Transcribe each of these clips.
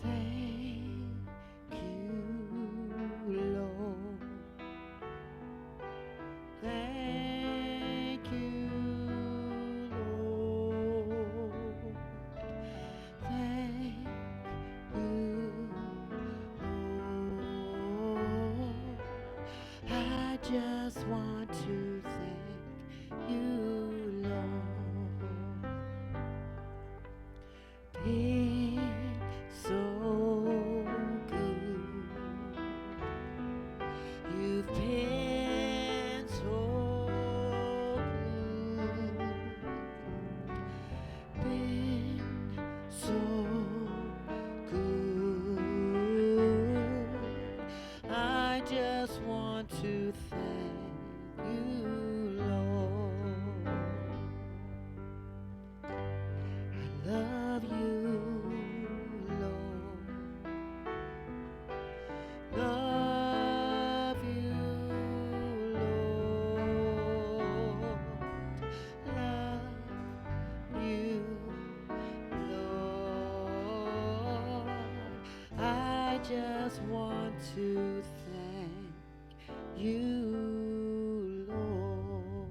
Thank you, Lord. Thank you, Lord. Thank you, Lord. I just want to thank you, Lord. Been so good. You've been so good. Been so good. I just want to thank you, Lord. I love you, Lord. Love you, Lord. Love you, Lord. I just want to thank you, Lord.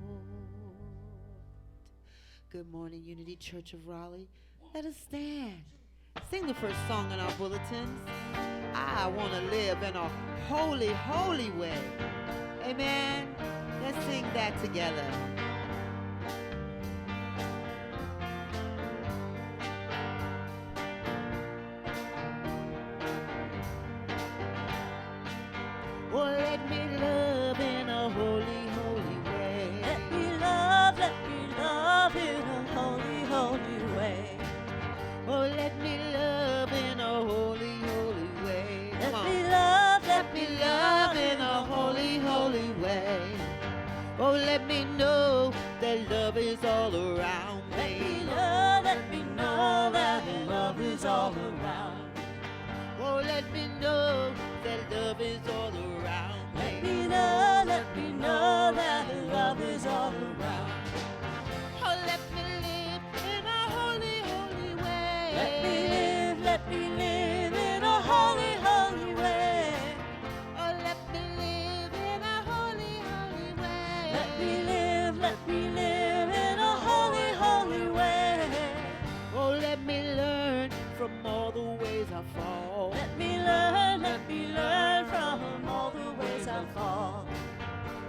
Good morning, Unity Church of Raleigh. Let us stand. Sing the first song in our bulletins. I want to live in a holy, holy way. Amen. Let's sing that together. Oh, let me love in a holy, holy way. Let me love in a holy, holy way. Oh, let me love in a holy, holy way. Let Come me on. love In a holy, holy way. Oh, let me know that love is all around Let me. me know that love is all around. Oh, let me know that love is all around me. Let me know that love is all around. Oh, let me live in a holy, holy way. Let me live in a holy, holy way. Oh, let me live in a holy, holy way. Let me live in a holy, holy way. Oh, let me learn from all the ways I fall. Let me learn from all the ways I fall.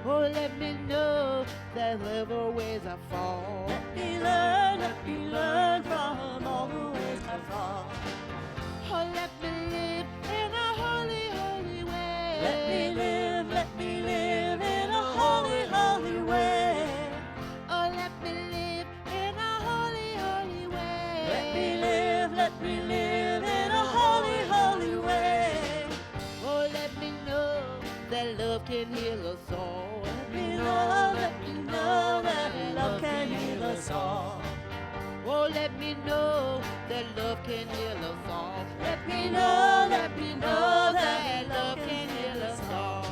Oh, let me know that whatever ways I fall. Let me learn from all the ways I fall. Oh, let me live in a holy, holy way. Let me live in a holy, holy way. Oh, let me live in a holy, holy way. Let me live in a holy, holy way. Oh, let me know that love can heal us all. Let me know that love can heal us all. Oh, let me know that love can heal us all. Let me know that love can heal us all.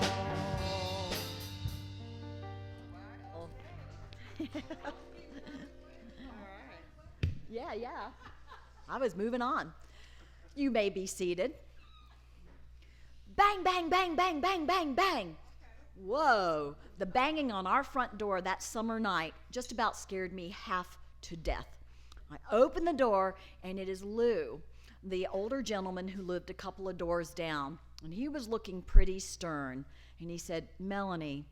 Yeah. I was moving on. You may be seated. Bang, bang, bang, bang, bang, bang, bang. Whoa. The banging on our front door that summer night just about scared me half to death. I opened the door, and it is Lou, the older gentleman who lived a couple of doors down. And he was looking pretty stern. And he said, Melanie,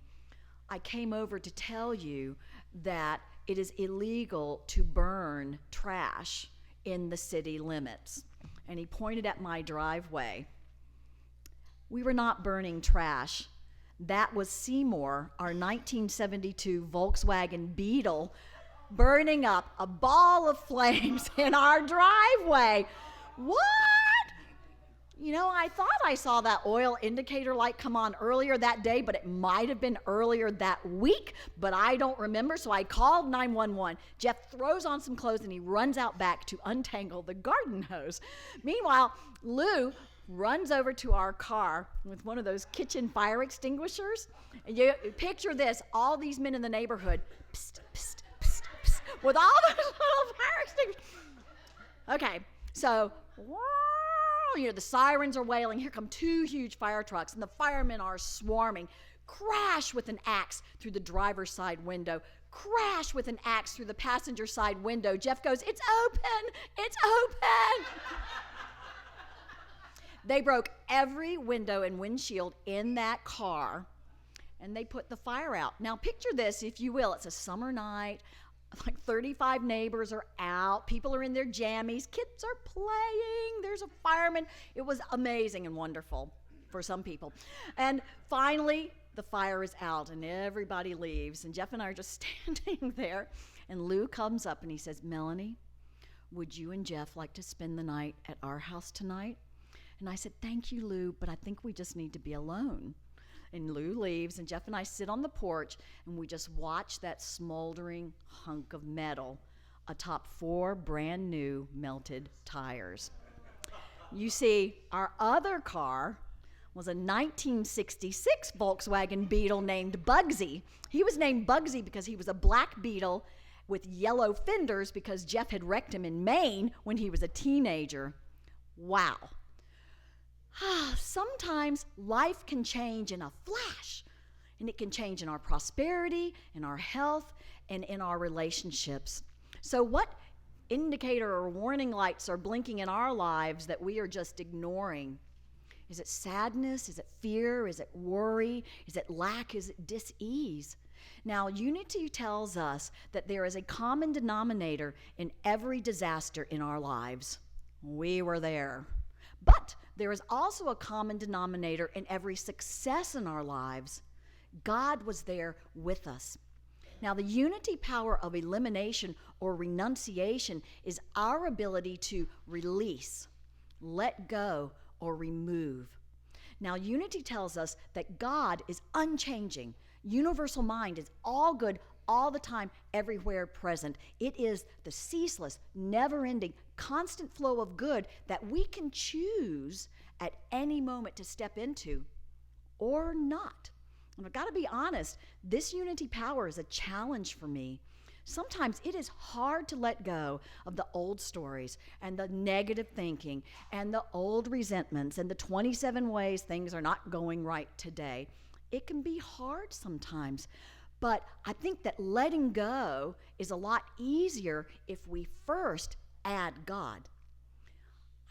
I came over to tell you that it is illegal to burn trash in the city limits. And he pointed at my driveway. We were not burning trash. That was Seymour, our 1972 Volkswagen Beetle, burning up a ball of flames in our driveway. What? You know, I thought I saw that oil indicator light come on earlier that day, but it might have been earlier that week, but I don't remember, so I called 911. Jeff throws on some clothes and he runs out back to untangle the garden hose. Meanwhile, Lou runs over to our car with one of those kitchen fire extinguishers. And you picture this, all these men in the neighborhood, psst, psst, psst, psst, with all those little fire extinguishers. Okay, so The sirens are wailing. Here come two huge fire trucks, and the firemen are swarming. Crash with an axe through the driver's side window. Crash with an axe through the passenger side window. Jeff goes, "It's open! It's open!" They broke every window and windshield in that car, and they put the fire out. Now picture this, if you will. It's a summer night. Like 35 neighbors are out. People are in their jammies. Kids are playing. There's a fireman. It was amazing and wonderful for some people. And finally, the fire is out and everybody leaves. And Jeff and I are just standing there. And Lou comes up and he says, "Melanie, would you and Jeff like to spend the night at our house tonight?" And I said, "Thank you, Lou, but I think we just need to be alone." And Lou leaves, and Jeff and I sit on the porch, and we just watch that smoldering hunk of metal atop 4 brand new melted tires. You see, our other car was a 1966 Volkswagen Beetle named Bugsy. He was named Bugsy because he was a black Beetle with yellow fenders because Jeff had wrecked him in Maine when he was a teenager. Wow. Sometimes life can change in a flash, and it can change in our prosperity, in our health, and in our relationships. So what indicator or warning lights are blinking in our lives that we are just ignoring? Is it sadness? Is it fear? Is it worry? Is it lack? Is it dis-ease? Now, Unity tells us that there is a common denominator in every disaster in our lives. We were there. But there is also a common denominator in every success in our lives. God was there with us. Now, the unity power of elimination or renunciation is our ability to release, let go, or remove. Now, unity tells us that God is unchanging. Universal mind is all good, all the time, everywhere present. It is the ceaseless, never-ending, constant flow of good that we can choose at any moment to step into or not. And I've got to be honest, this unity power is a challenge for me. Sometimes it is hard to let go of the old stories and the negative thinking and the old resentments and the 27 ways things are not going right today. It can be hard sometimes. But I think that letting go is a lot easier if we first add God.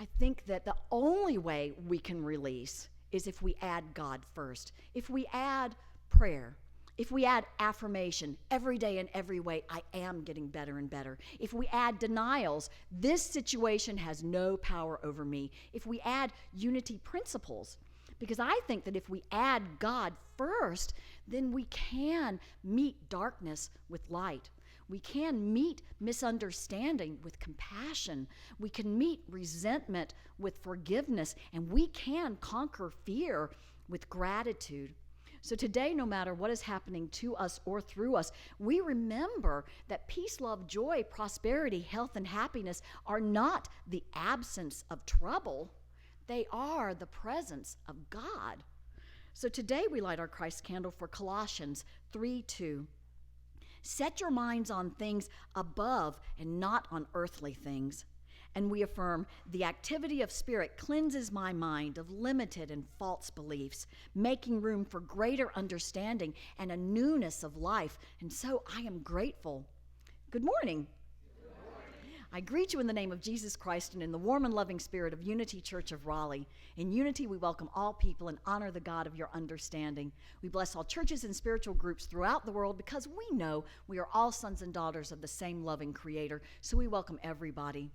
I think that the only way we can release is if we add God first. If we add prayer, if we add affirmation, every day in every way, I am getting better and better. If we add denials, this situation has no power over me. If we add unity principles, because I think that if we add God first, then we can meet darkness with light. We can meet misunderstanding with compassion. We can meet resentment with forgiveness, and we can conquer fear with gratitude. So today, no matter what is happening to us or through us, we remember that peace, love, joy, prosperity, health, and happiness are not the absence of trouble. They are the presence of God. So today we light our Christ candle for Colossians 3:2. Set your minds on things above and not on earthly things. And we affirm, the activity of spirit cleanses my mind of limited and false beliefs, making room for greater understanding and a newness of life. And so I am grateful. Good morning. I greet you in the name of Jesus Christ and in the warm and loving spirit of Unity Church of Raleigh. In unity, we welcome all people and honor the God of your understanding. We bless all churches and spiritual groups throughout the world because we know we are all sons and daughters of the same loving Creator. So we welcome everybody.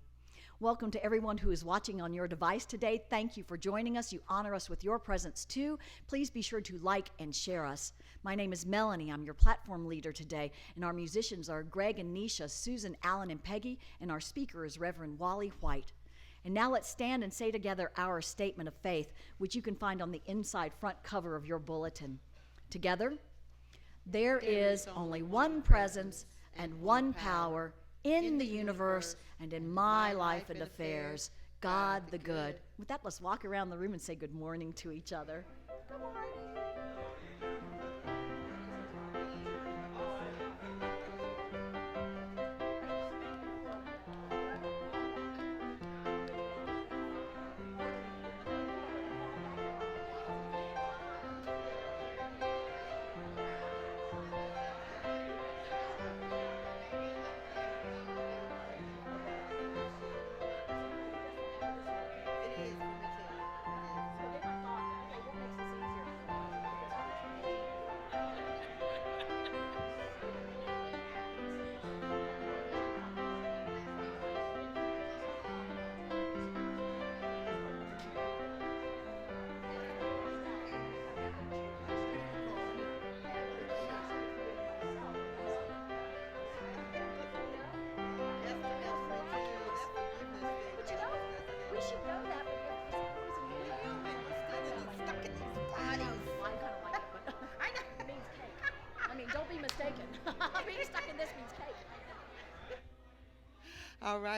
Welcome to everyone who is watching on your device today. Thank you for joining us. You honor us with your presence too. Please be sure to like and share us. My name is Melanie. I'm your platform leader today, and our musicians are Greg and Nisha, Susan, Alan, and Peggy, and our speaker is Reverend Wally White. And now let's stand and say together our statement of faith, which you can find on the inside front cover of your bulletin. Together, there is only one presence and one power in the universe and in my life and affairs, God the good. With that, let's walk around the room and say good morning to each other. Good morning.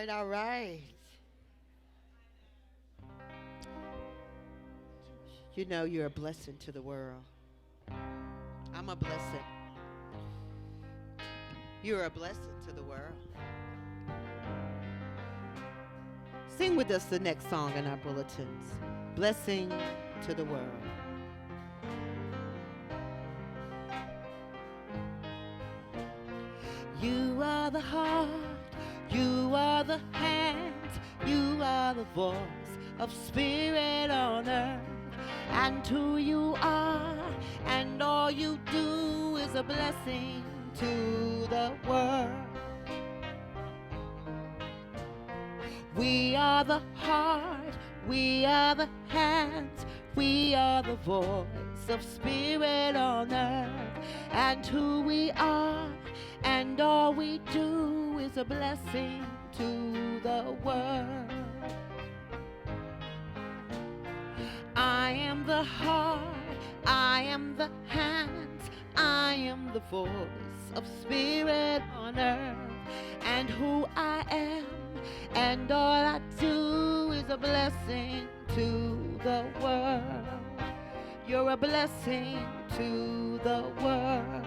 right, all right. You know you're a blessing to the world. I'm a blessing. You're a blessing to the world. Sing with us the next song in our bulletins. Blessing to the world. You are the heart, you are the hands, you are the voice of spirit on earth. And who you are, and all you do is a blessing to the world. We are the heart, we are the hands, we are the voice of spirit on earth. And who we are, and all we do is a blessing to the world. I am the heart, I am the hands, I am the voice of spirit on earth. And who I am, and all I do is a blessing to the world. You're a blessing to the world.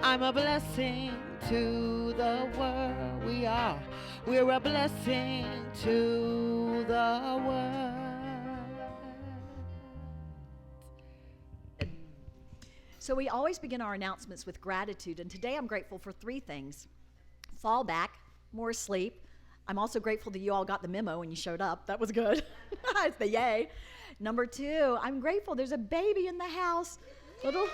I'm a blessing to the world. We are. We're a blessing to the world. So we always begin our announcements with gratitude, and today I'm grateful for three things. Fall back, more sleep. I'm also grateful that you all got the memo when you showed up. That was good. It's the yay. Number two, I'm grateful there's a baby in the house. Little.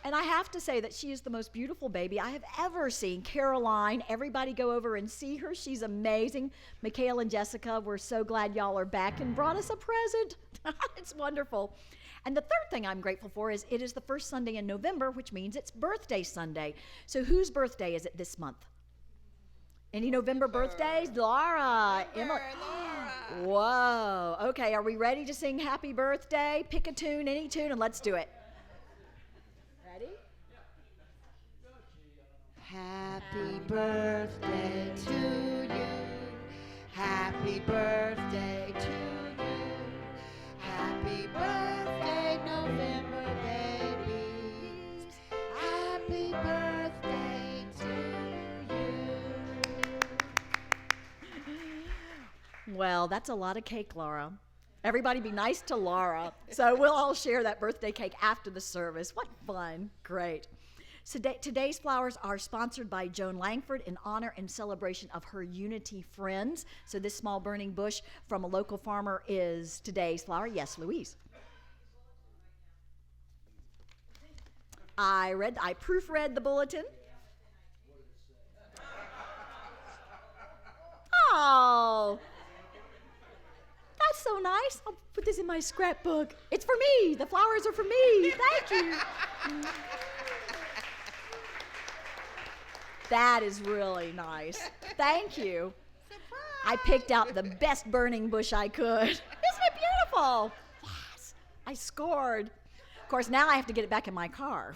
And I have to say that she is the most beautiful baby I have ever seen. Caroline, everybody go over and see her. She's amazing. Mikhail and Jessica, we're so glad y'all are back and brought us a present. It's wonderful. And the third thing I'm grateful for is it is the first Sunday in November, which means it's birthday Sunday. So whose birthday is it this month? Any November birthdays? Laura. Emma. Laura. Whoa. Okay, are we ready to sing happy birthday? Pick a tune, any tune, and let's do it. Ready? Happy birthday to you. Happy birthday to you. Happy birthday, November babies. Happy birthday to you. Well, that's a lot of cake, Laura. Everybody be nice to Laura. So we'll all share that birthday cake after the service. What fun. Great. So today's flowers are sponsored by Joan Langford in honor and celebration of her Unity Friends. So this small burning bush from a local farmer is today's flower. Yes, Louise. I proofread the bulletin. Oh, that's so nice. I'll put this in my scrapbook. It's for me. The flowers are for me. Thank you. That is really nice. Thank you. Surprise! I picked out the best burning bush I could. Isn't it beautiful? Yes, I scored. Of course, now I have to get it back in my car.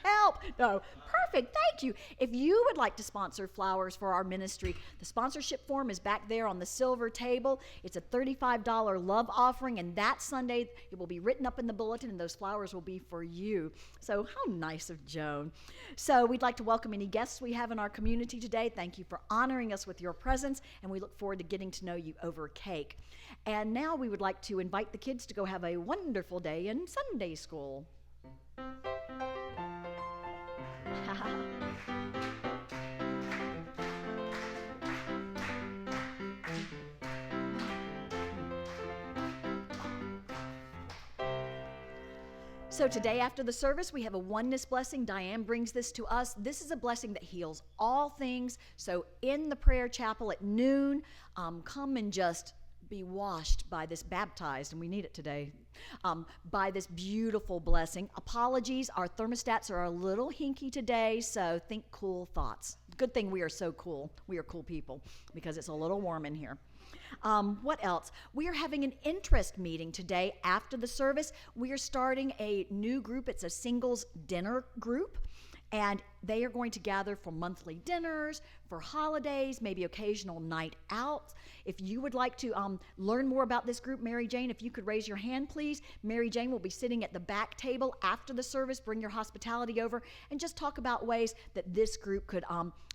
Help! No, perfect, thank you. If you would like to sponsor flowers for our ministry, the sponsorship form is back there on the silver table. It's a $35 love offering, and that Sunday it will be written up in the bulletin, and those flowers will be for you. So how nice of Joan. So we'd like to welcome any guests we have in our community today. Thank you for honoring us with your presence, and we look forward to getting to know you over cake. And now we would like to invite the kids to go have a wonderful day in Sunday school. So today after the service, we have a oneness blessing. Diane brings this to us. This is a blessing that heals all things. So in the prayer chapel at noon, come and just be washed by this, baptized, and we need it today, by this beautiful blessing. Apologies, our thermostats are a little hinky today, so think cool thoughts. Good thing we are so cool. We are cool people because it's a little warm in here. What else? We are having an interest meeting today after the service. We are starting a new group. It's a singles dinner group. And they are going to gather for monthly dinners, for holidays, maybe occasional night outs. If you would like to learn more about this group, Mary Jane, if you could raise your hand, please. Mary Jane will be sitting at the back table after the service. Bring your hospitality over and just talk about ways that this group could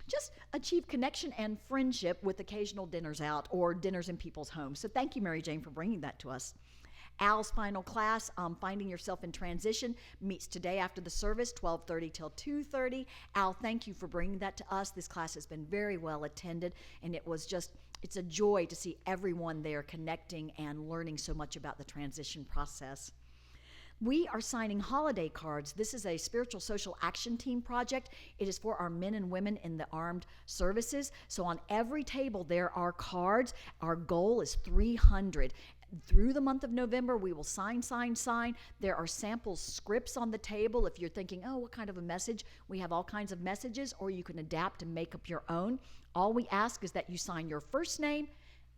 just achieve connection and friendship with occasional dinners out or dinners in people's homes. So thank you, Mary Jane, for bringing that to us. Al's final class, Finding Yourself in Transition, meets today after the service, 12:30 till 2:30. Al, thank you for bringing that to us. This class has been very well attended, and it's a joy to see everyone there connecting and learning so much about the transition process. We are signing holiday cards. This is a spiritual social action team project. It is for our men and women in the armed services. So on every table there are cards. Our goal is 300. Through the month of November, we will sign. There are sample scripts on the table. If you're thinking, oh, what kind of a message? We have all kinds of messages, or you can adapt and make up your own. All we ask is that you sign your first name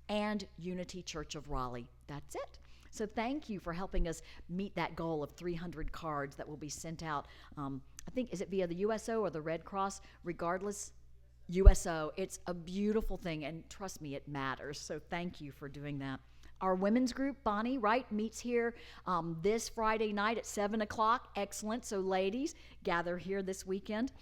and Unity Church of Raleigh. That's it. So thank you for helping us meet that goal of 300 cards that will be sent out. I think, is it via the USO or the Red Cross? Regardless, USO. It's a beautiful thing, and trust me, it matters. So thank you for doing that. Our women's group, Bonnie Wright, meets here this Friday night at 7 o'clock. Excellent. So ladies, gather here this weekend.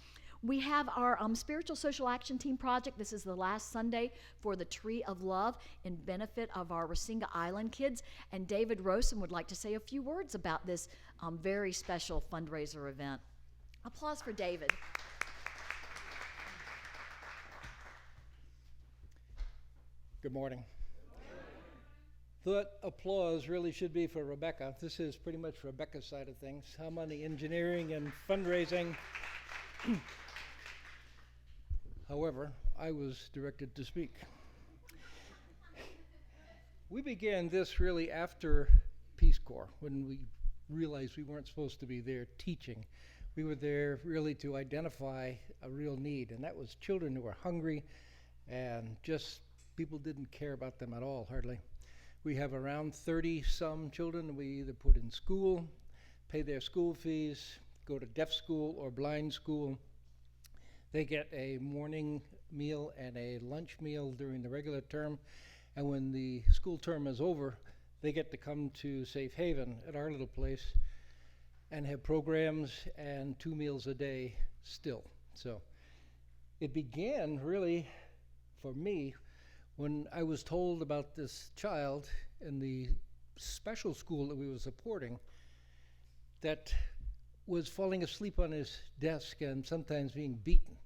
We have our spiritual social action team project. This is the last Sunday for the Tree of Love in benefit of our Rasinga Island kids. And David Rosen would like to say a few words about this very special fundraiser event. Applause for David. Good morning. That applause really should be for Rebecca. This is pretty much Rebecca's side of things. I'm on the engineering and fundraising. However, I was directed to speak. We began this really after Peace Corps, when we realized we weren't supposed to be there teaching. We were there really to identify a real need, and that was children who were hungry and just people didn't care about them at all, hardly. We have around 30-some children we either put in school, pay their school fees, go to deaf school or blind school. They get a morning meal and a lunch meal during the regular term, and when the school term is over, they get to come to Safe Haven at our little place and have programs and 2 meals a day still. So it began really for me when I was told about this child in the special school that we were supporting that was falling asleep on his desk and sometimes being beaten,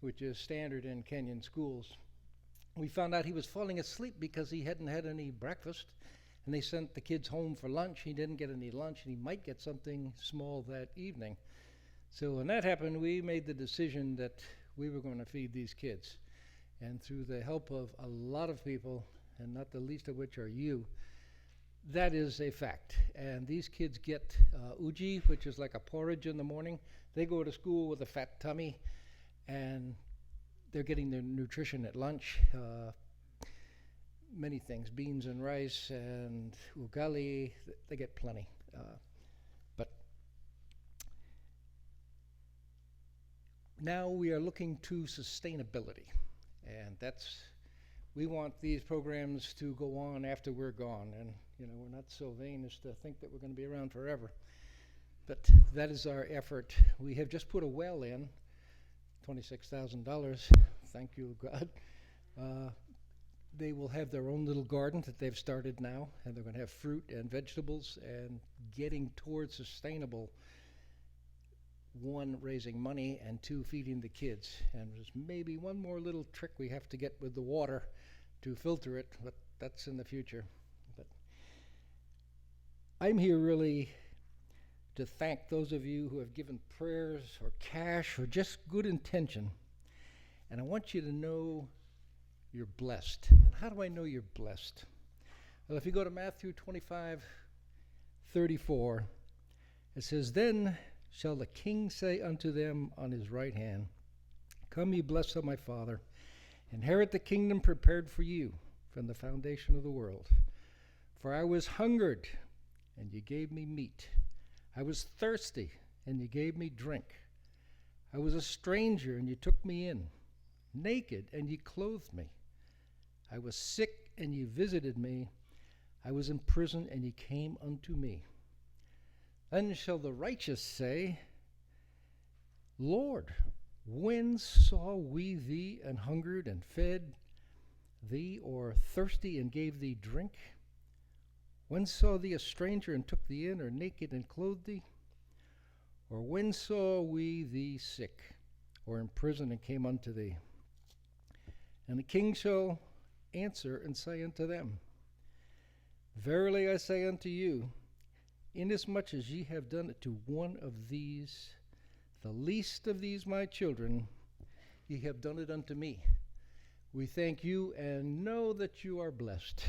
which is standard in Kenyan schools. We found out he was falling asleep because he hadn't had any breakfast, and they sent the kids home for lunch. He didn't get any lunch, and he might get something small that evening. So when that happened, we made the decision that we were going to feed these kids. And through the help of a lot of people, and not the least of which are you, that is a fact. And these kids get uji, which is like a porridge in the morning. They go to school with a fat tummy, and they're getting their nutrition at lunch. Many things, beans and rice and ugali, they get plenty. But now we are looking to sustainability. And we want these programs to go on after we're gone. And, we're not so vain as to think that we're going to be around forever. But that is our effort. We have just put a well in, $26,000. Thank you, God. They will have their own little garden that they've started now, and they're going to have fruit and vegetables and getting towards sustainable. 1, raising money, and 2, feeding the kids. And there's maybe one more little trick we have to get with the water to filter it, but that's in the future. But I'm here really to thank those of you who have given prayers or cash or just good intention. And I want you to know you're blessed. And how do I know you're blessed? Well, if you go to Matthew 25:34, it says, "Then shall the king say unto them on his right hand, Come, ye blessed of my Father, inherit the kingdom prepared for you from the foundation of the world. For I was hungered, and ye gave me meat. I was thirsty, and ye gave me drink. I was a stranger, and you took me in. Naked, and ye clothed me. I was sick, and ye visited me. I was in prison, and ye came unto me. Then shall the righteous say, Lord, when saw we thee and hungered and fed thee, or thirsty and gave thee drink? When saw thee a stranger and took thee in, or naked and clothed thee? Or when saw we thee sick, or in prison and came unto thee? And the king shall answer and say unto them, Verily I say unto you, inasmuch as ye have done it to one of these, the least of these my children, ye have done it unto me. We thank you and know that you are blessed.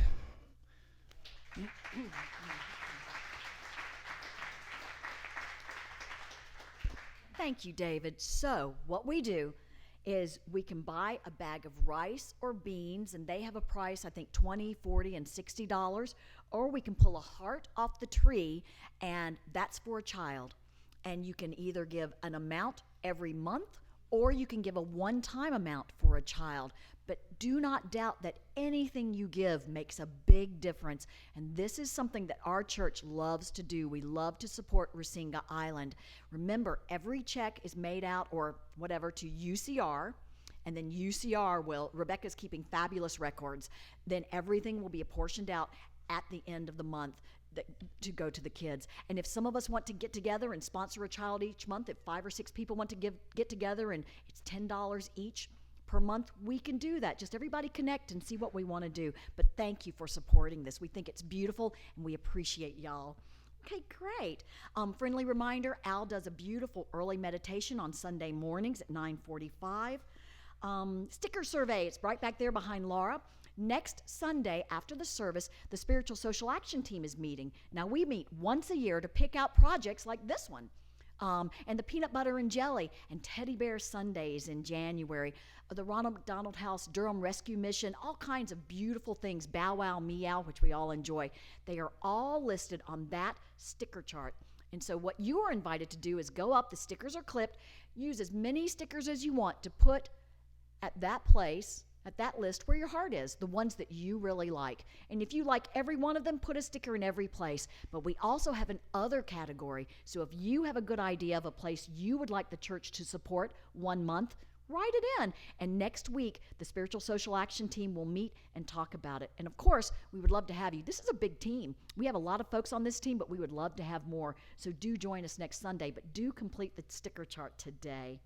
Thank you, David. So, what we do is we can buy a bag of rice or beans, and they have a price, I think, $20, $40, and $60, or we can pull a heart off the tree, and that's for a child. And you can either give an amount every month, or you can give a one-time amount for a child. But do not doubt that anything you give makes a big difference. And this is something that our church loves to do. We love to support Racinga Island. Remember, every check is made out or whatever to UCR, and then UCR will, Rebecca's keeping fabulous records, then everything will be apportioned out at the end of the month to go to the kids. And if some of us want to get together and sponsor a child each month, if 5 or 6 people want to get together and it's $10 each per month, we can do that. Just everybody connect and see what we want to do. But thank you for supporting this. We think it's beautiful and we appreciate y'all. Okay, great. Friendly reminder, Al does a beautiful early meditation on Sunday mornings at 9:45. Sticker survey, it's right back there behind Laura. Next Sunday after the service, the Spiritual Social Action Team is meeting. Now, we meet once a year to pick out projects like this one. And the peanut butter and jelly and teddy bear Sundays in January, the Ronald McDonald House Durham Rescue Mission, all kinds of beautiful things, Bow Wow Meow, which we all enjoy. They are all listed on that sticker chart. And so what you are invited to do is go up, the stickers are clipped, use as many stickers as you want to put at that place, at that list where your heart is, the ones that you really like. And if you like every one of them, put a sticker in every place. But we also have an other category. So if you have a good idea of a place you would like the church to support one month, write it in. And next week, the Spiritual Social Action Team will meet and talk about it. And of course, we would love to have you. This is a big team. We have a lot of folks on this team, but we would love to have more. So do join us next Sunday, but do complete the sticker chart today.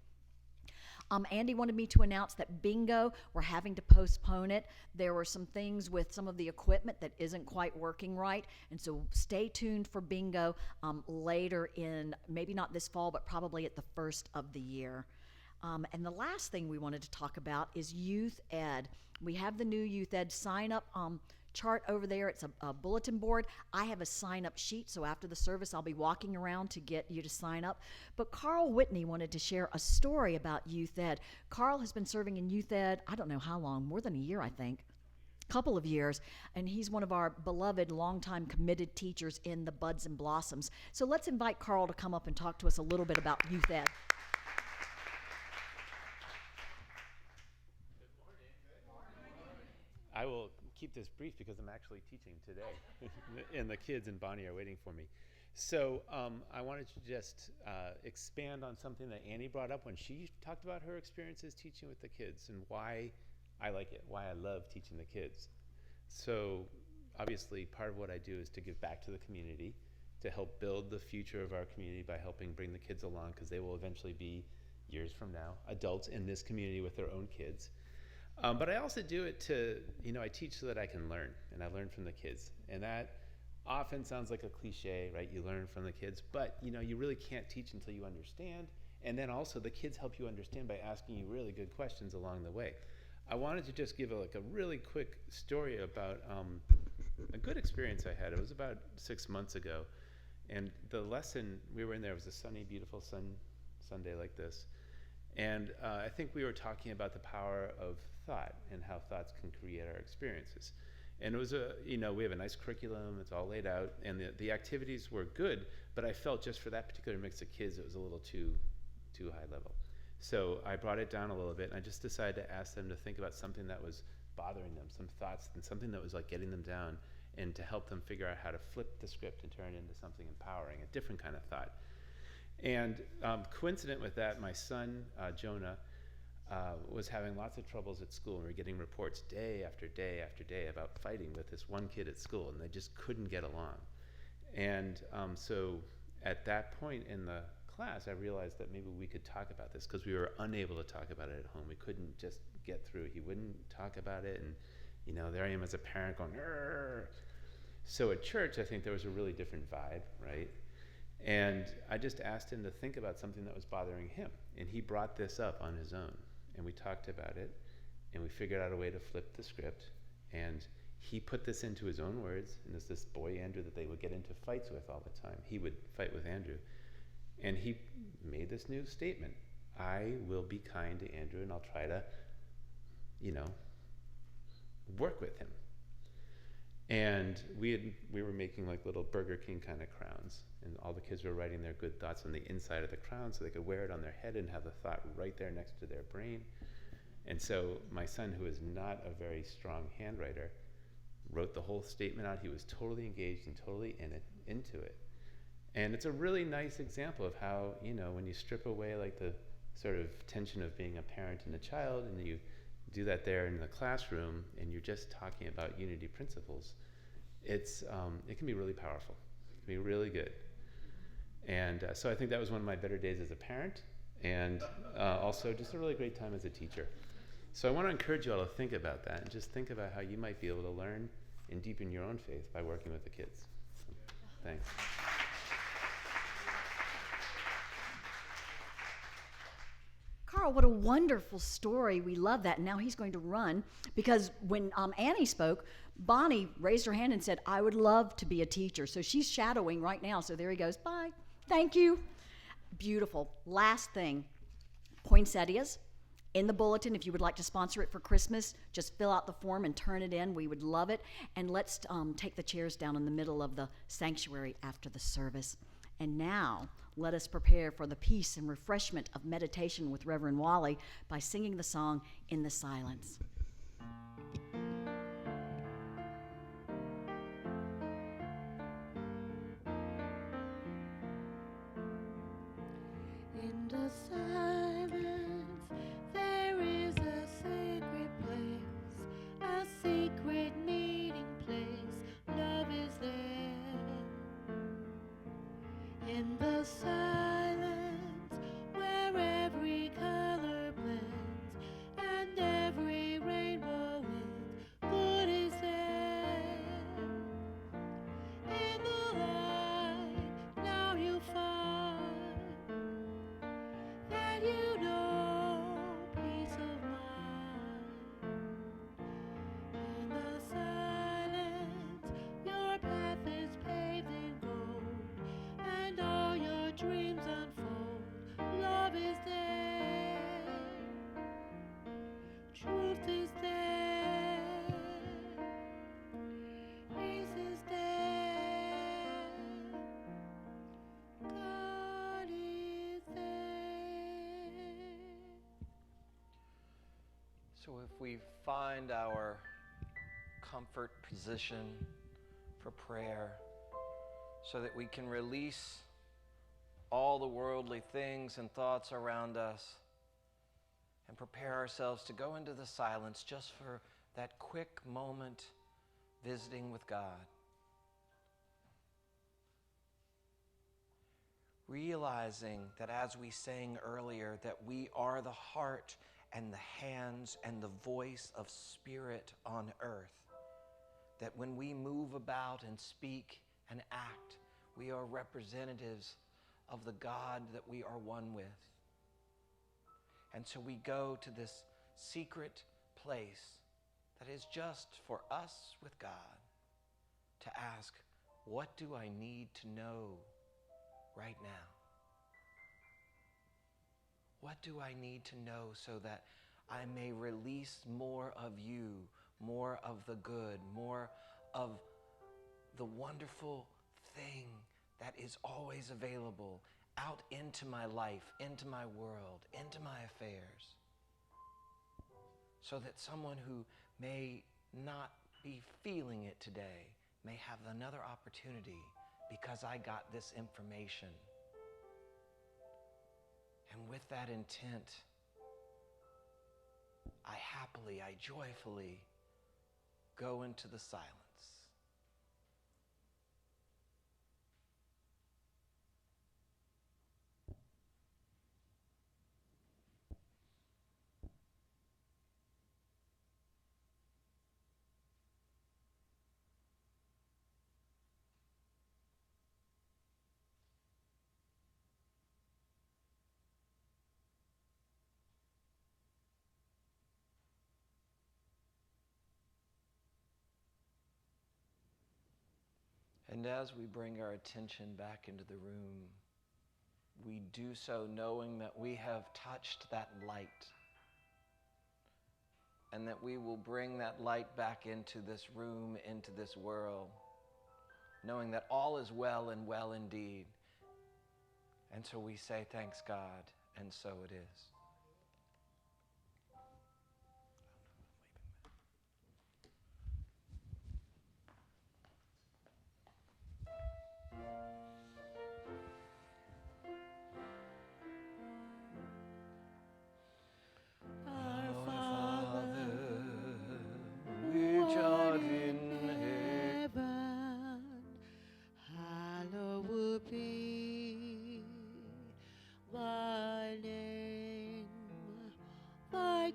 Andy wanted me to announce that bingo, we're having to postpone it. There were some things with some of the equipment that isn't quite working right, and so stay tuned for bingo later in, maybe not this fall, but probably at the first of the year. And the last thing we wanted to talk about is youth ed. We have the new youth ed sign up chart over there. It's a bulletin board. I have a sign-up sheet, so after the service, I'll be walking around to get you to sign up. But Carl Whitney wanted to share a story about youth ed. Carl has been serving in youth ed, I don't know how long, more than a year, I think. Couple of years, and he's one of our beloved, longtime committed teachers in the Buds and Blossoms. So let's invite Carl to come up and talk to us a little bit about youth ed. I will keep this brief because I'm actually teaching today, and the kids in Bonnie are waiting for me. So I wanted to just expand on something that Annie brought up when she talked about her experiences teaching with the kids and why I like it, why I love teaching the kids. So obviously part of what I do is to give back to the community, to help build the future of our community by helping bring the kids along, because they will eventually be, years from now, adults in this community with their own kids. But I also do it to, I teach so that I can learn, and I learn from the kids. And that often sounds like a cliche, right? You learn from the kids, but you really can't teach until you understand. And then also the kids help you understand by asking you really good questions along the way. I wanted to just give a really quick story about a good experience I had. It was about 6 months ago. And the lesson, we were in there, it was a sunny, beautiful Sunday like this. And I think we were talking about the power of thought and how thoughts can create our experiences. And it was we have a nice curriculum, it's all laid out, and the activities were good, but I felt just for that particular mix of kids, it was a little too high level. So I brought it down a little bit, and I just decided to ask them to think about something that was bothering them, some thoughts, and something that was like getting them down, and to help them figure out how to flip the script and turn it into something empowering, a different kind of thought. And coincident with that, my son, Jonah, was having lots of troubles at school, and we were getting reports day after day after day about fighting with this one kid at school, and they just couldn't get along. And so at that point in the class, I realized that maybe we could talk about this, because we were unable to talk about it at home. We couldn't just get through. He wouldn't talk about it, and there I am as a parent going, "Arr." So at church, I think there was a really different vibe, right? And I just asked him to think about something that was bothering him, and he brought this up on his own, and we talked about it, and we figured out a way to flip the script, and he put this into his own words, and there's this boy, Andrew, that they would get into fights with all the time. He would fight with Andrew. And he made this new statement: I will be kind to Andrew, and I'll try to, work with him. And we were making like little Burger King kind of crowns, and all the kids were writing their good thoughts on the inside of the crown so they could wear it on their head and have the thought right there next to their brain. And so my son, who is not a very strong handwriter, wrote the whole statement out. He was totally engaged and totally into it. And it's a really nice example of how, when you strip away like the sort of tension of being a parent and a child, and you do that there in the classroom, and you're just talking about unity principles, it can be really powerful. It can be really good. And so I think that was one of my better days as a parent, and also just a really great time as a teacher. So I want to encourage you all to think about that, and just think about how you might be able to learn and deepen your own faith by working with the kids. So, thanks. Carl, what a wonderful story. We love that. And now he's going to run, because when Annie spoke, Bonnie raised her hand and said, I would love to be a teacher. So she's shadowing right now. So there he goes. Bye. Thank you. Beautiful. Last thing, poinsettias. In the bulletin, if you would like to sponsor it for Christmas, just fill out the form and turn it in. We would love it. And let's take the chairs down in the middle of the sanctuary after the service. And now, let us prepare for the peace and refreshment of meditation with Reverend Wally by singing the song In the Silence. In the silence, there is a sacred place, a secret meeting place. Love is there. In the silence, where every color blends and every rainbow ends, good is there. In the light, now you find that you know peace of mind. In the silence, your path is paved in gold, and all your dreams unfold. Love is there, truth is there, peace is there, God is there. So if we find our comfort position for prayer, so that we can release all the worldly things and thoughts around us and prepare ourselves to go into the silence just for that quick moment visiting with God. Realizing that, as we sang earlier, that we are the heart and the hands and the voice of Spirit on earth. That when we move about and speak and act, we are representatives of the God that we are one with. And so we go to this secret place that is just for us with God to ask, what do I need to know right now? What do I need to know so that I may release more of you, more of the good, more of the wonderful thing that is always available out into my life, into my world, into my affairs, so that someone who may not be feeling it today may have another opportunity because I got this information. And with that intent, I happily, I joyfully go into the silence. And as we bring our attention back into the room, we do so knowing that we have touched that light, and that we will bring that light back into this room, into this world, knowing that all is well and well indeed. And so we say, thanks God, and so it is.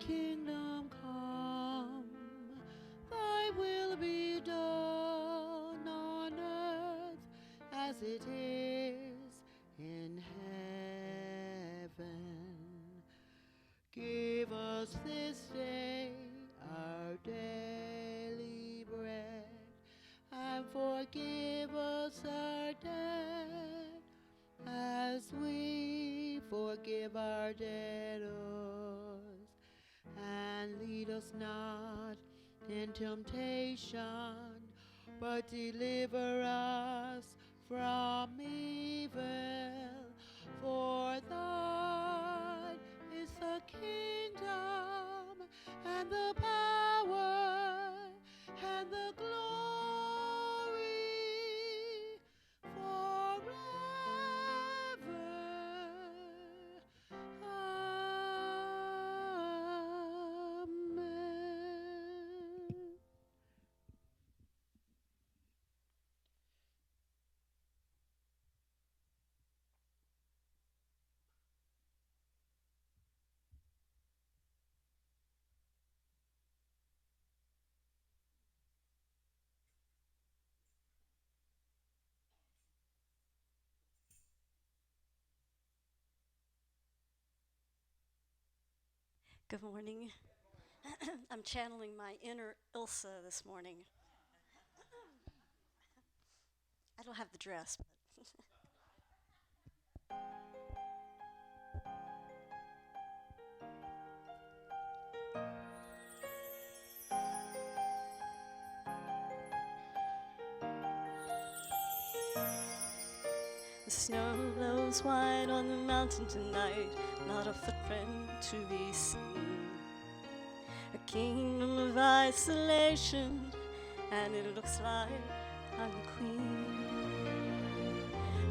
Kingdom come, thy will be done on earth as it is in heaven. Give us this day our daily bread, and forgive us our debt as we forgive our debtors. And lead us not in temptation, but deliver us from evil. For thine is the kingdom, and the power, and the glory forever. Good morning. I'm channeling my inner Ilsa this morning. I don't have the dress, but the snow blows white on the mountain tonight, not a footprint to be seen. A kingdom of isolation, and it looks like I'm the queen.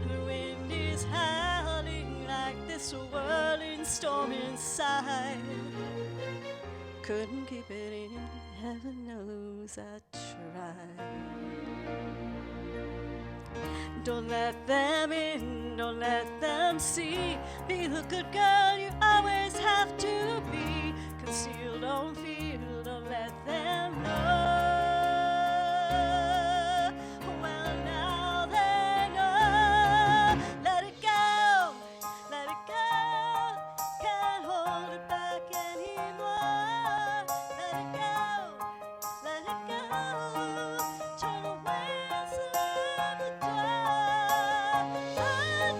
And the wind is howling like this whirling storm inside. Couldn't keep it in, heaven knows I tried. Don't let them in, don't let them see. Be the good girl you always have to be. Conceal, don't feel, don't let them know. Well, now they know. Let it go, let it go. Can't hold it back anymore. Let it go, let it go. Turn away and slam the door. I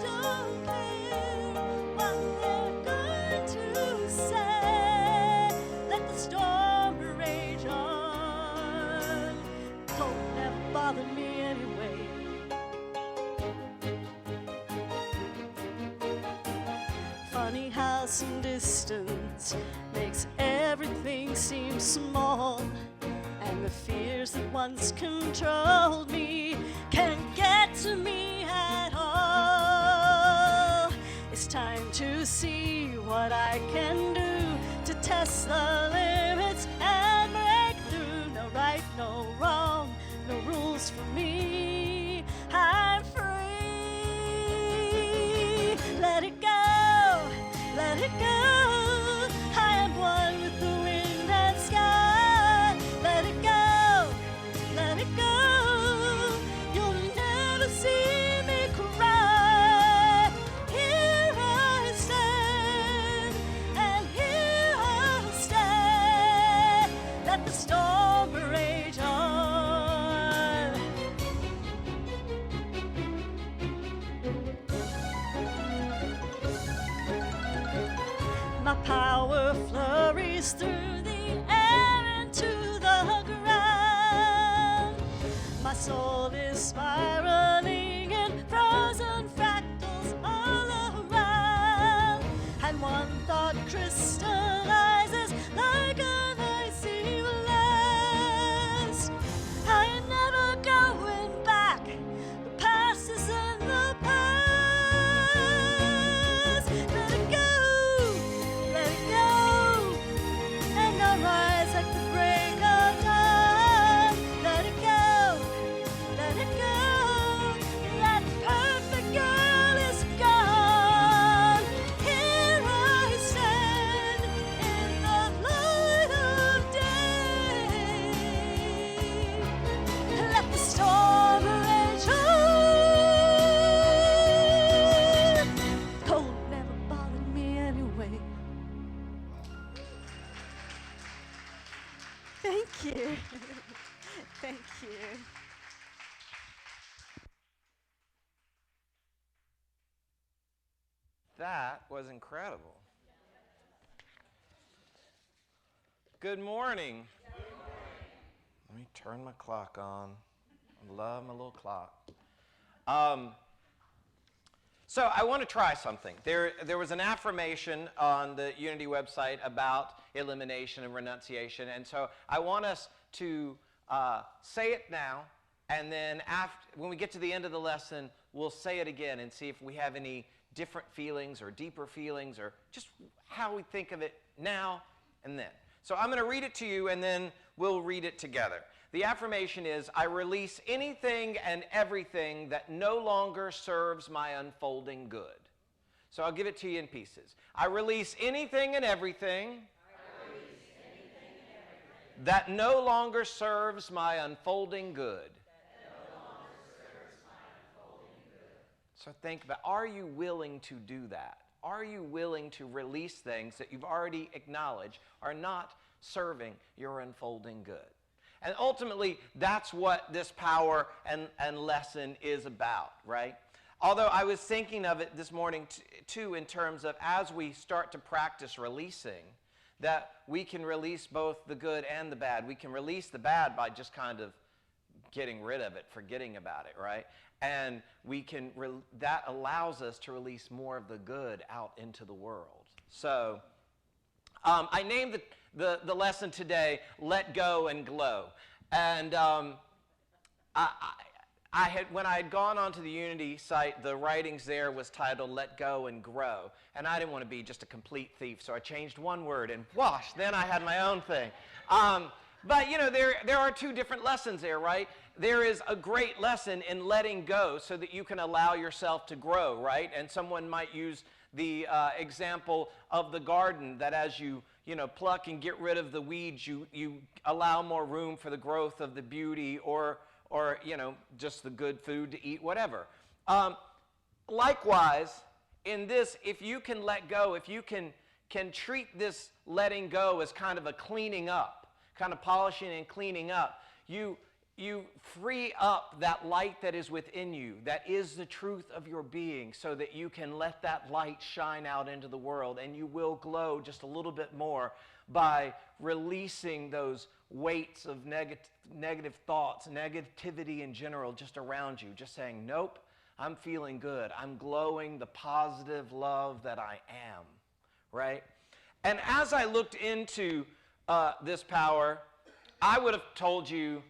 don't care what they're going to say. Let the storm chaos and distance makes everything seem small, and the fears that once controlled me can't get to me at all. It's time to see what I can do to test the limits and break through. No right, no wrong, no rules for me. I'm free. Let it go, let it go. I am one with the wind and sky. Let it go, let it go. You'll never see me cry. Here I stand, and here I'll stay. Let the storm rage on. My power flurries through the air into the ground. My soul is spiraling in frozen fractals all around. And one thought crystallizes like an icy blast. I am never going back. The past is in the past. Let it go, let it go. And I'll rise like the break of dawn. Let it go, let it go. That perfect girl is gone. Here I stand in the light of day. Let the storm rage on. Cold never bothered me anyway. Thank you. Thank you. That was incredible. Good morning. Let me turn my clock on. I love my little clock. So I want to try something. There was an affirmation on the Unity website about elimination and renunciation, and so I want us to say it now, and then when we get to the end of the lesson, we'll say it again and see if we have any different feelings or deeper feelings or just how we think of it now and then. So I'm going to read it to you, and then we'll read it together. The affirmation is, I release anything and everything that no longer serves my unfolding good. So I'll give it to you in pieces. I release anything and everything that no longer serves my unfolding good. So think about, are you willing to do that? Are you willing to release things that you've already acknowledged are not serving your unfolding good? And ultimately, that's what this power and lesson is about, right? Although I was thinking of it this morning too in terms of as we start to practice releasing, that we can release both the good and the bad. We can release the bad by just kind of getting rid of it, forgetting about it, right? And we can that allows us to release more of the good out into the world. So I named the lesson today, Let Go and Glow. And when I had gone onto the Unity site, the writings there was titled Let Go and Grow. And I didn't want to be just a complete thief, so I changed one word and whoosh, then I had my own thing. But you know, there are two different lessons there, right? There is a great lesson in letting go so that you can allow yourself to grow, right? And someone might use the example of the garden, that as you pluck and get rid of the weeds, you allow more room for the growth of the beauty or just the good food to eat, whatever. Likewise, in this, if you can let go, if you can treat this letting go as kind of a cleaning up, kind of polishing and cleaning up, you free up that light that is within you, that is the truth of your being, so that you can let that light shine out into the world, and you will glow just a little bit more by releasing those weights of negative thoughts, negativity in general just around you, just saying, nope, I'm feeling good. I'm glowing the positive love that I am, right? And as I looked into this power, I would have told you,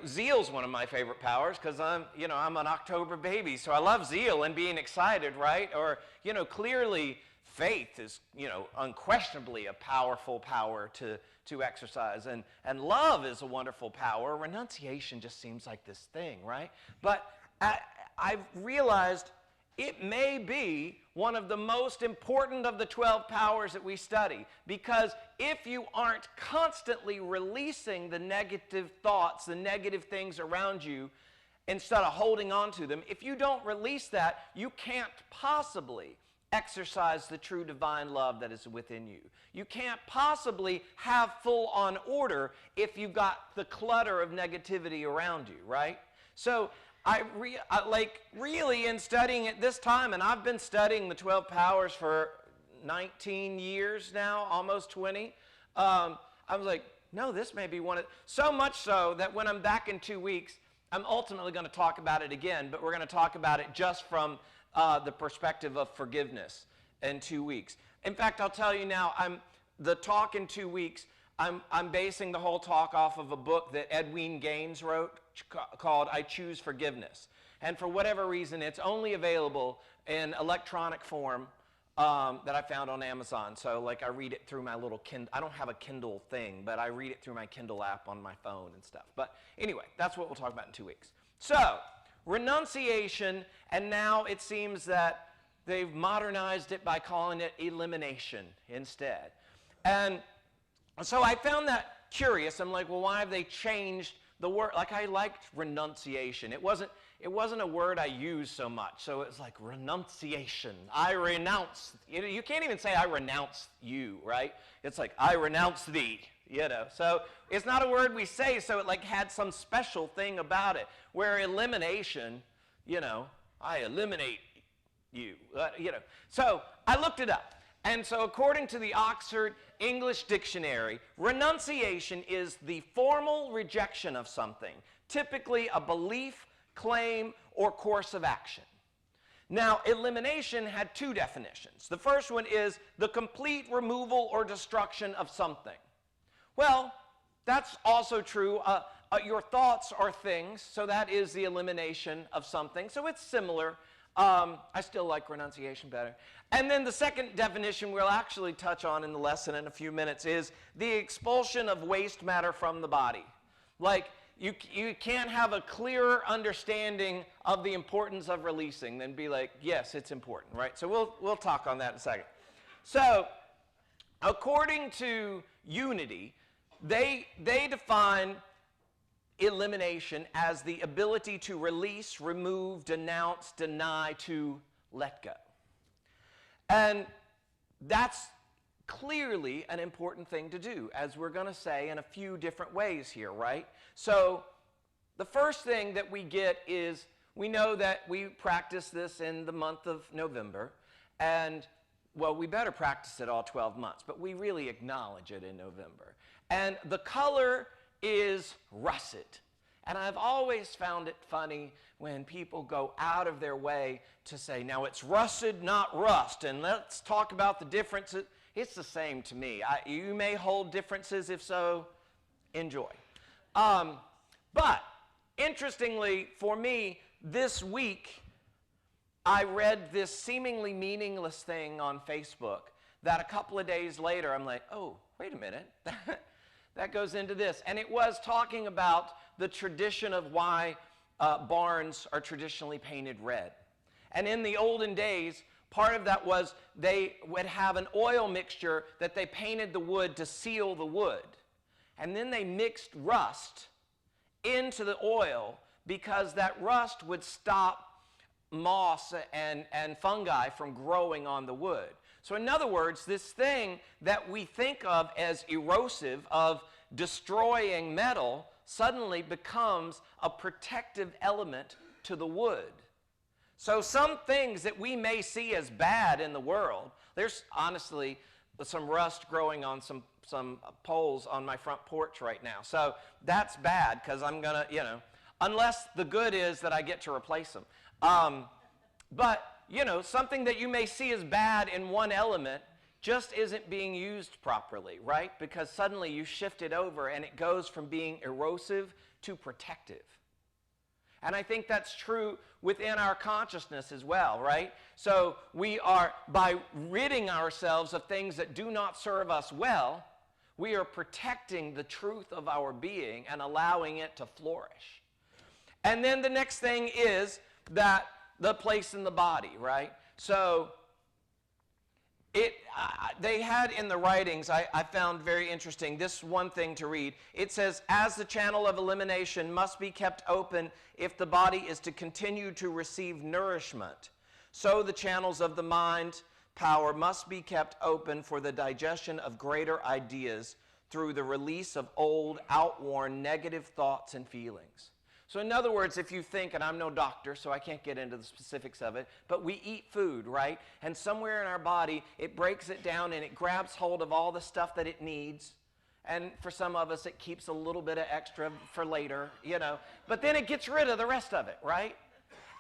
zeal's one of my favorite powers because I'm an October baby, so I love zeal and being excited, right? Or, clearly faith is, unquestionably a powerful power to exercise. And love is a wonderful power. Renunciation just seems like this thing, right? But I've realized it may be one of the most important of the 12 powers that we study, because if you aren't constantly releasing the negative thoughts, the negative things around you, instead of holding on to them, if you don't release that, you can't possibly exercise the true divine love that is within you. You can't possibly have full-on order if you've got the clutter of negativity around you, right? So I really in studying it this time, and I've been studying the 12 powers for 19 years now, almost 20, I was like, no, this may be one of, so much so that when I'm back in 2 weeks, I'm ultimately going to talk about it again, but we're going to talk about it just from the perspective of forgiveness in 2 weeks. In fact, I'll tell you now, the talk in 2 weeks, I'm basing the whole talk off of a book that Edwene Gaines wrote called I Choose Forgiveness. And for whatever reason, it's only available in electronic form that I found on Amazon. So I read it through my little Kindle. I don't have a Kindle thing, but I read it through my Kindle app on my phone and stuff. But anyway, that's what we'll talk about in 2 weeks. So, renunciation, and now it seems that they've modernized it by calling it elimination instead. And so I found that curious. I'm like, well, why have they changed the word? I liked renunciation. It wasn't a word I used so much. So it's like renunciation. I renounce. You can't even say I renounce you, right? It's like I renounce thee, So it's not a word we say, so it had some special thing about it. Where elimination, I eliminate you, So I looked it up. And so according to the Oxford English Dictionary, renunciation is the formal rejection of something, typically a belief, claim, or course of action. Now, elimination had 2 definitions. The first one is the complete removal or destruction of something. Well, that's also true. Your thoughts are things, so that is the elimination of something. So it's similar. I still like renunciation better. And then the second definition we'll actually touch on in the lesson in a few minutes is the expulsion of waste matter from the body. You can't have a clearer understanding of the importance of releasing than be like, yes, it's important, right? So we'll talk on that in a second. So, according to Unity, they define elimination as the ability to release, remove, denounce, deny, to let go. And that's clearly an important thing to do, as we're going to say in a few different ways here, right? So the first thing that we get is we know that we practice this in the month of November, and well, we better practice it all 12 months, but we really acknowledge it in November. And the color is russet. And I've always found it funny when people go out of their way to say, now it's rusted, not rust, and let's talk about the differences. It's the same to me. You may hold differences, if so, enjoy. But interestingly, for me, this week, I read this seemingly meaningless thing on Facebook that a couple of days later, I'm like, oh, wait a minute. That goes into this. And it was talking about the tradition of why barns are traditionally painted red. And in the olden days, part of that was they would have an oil mixture that they painted the wood to seal the wood. And then they mixed rust into the oil because that rust would stop moss and fungi from growing on the wood. So in other words, this thing that we think of as erosive, of destroying metal, suddenly becomes a protective element to the wood. So some things that we may see as bad in the world, there's honestly some rust growing on some poles on my front porch right now. So that's bad because I'm going to, unless the good is that I get to replace them. But, something that you may see as bad in one element just isn't being used properly, right? Because suddenly you shift it over and it goes from being erosive to protective. And I think that's true within our consciousness as well, right? So we are, by ridding ourselves of things that do not serve us well, we are protecting the truth of our being and allowing it to flourish. And then the next thing is that the place in the body, right? So they had in the writings, I found very interesting, this one thing to read. It says, as the channel of elimination must be kept open if the body is to continue to receive nourishment, so the channels of the mind power must be kept open for the digestion of greater ideas through the release of old, outworn, negative thoughts and feelings. So in other words, if you think, and I'm no doctor, so I can't get into the specifics of it, but we eat food, right? And somewhere in our body, it breaks it down and it grabs hold of all the stuff that it needs. And for some of us, it keeps a little bit of extra for later, you know. But then it gets rid of the rest of it, right?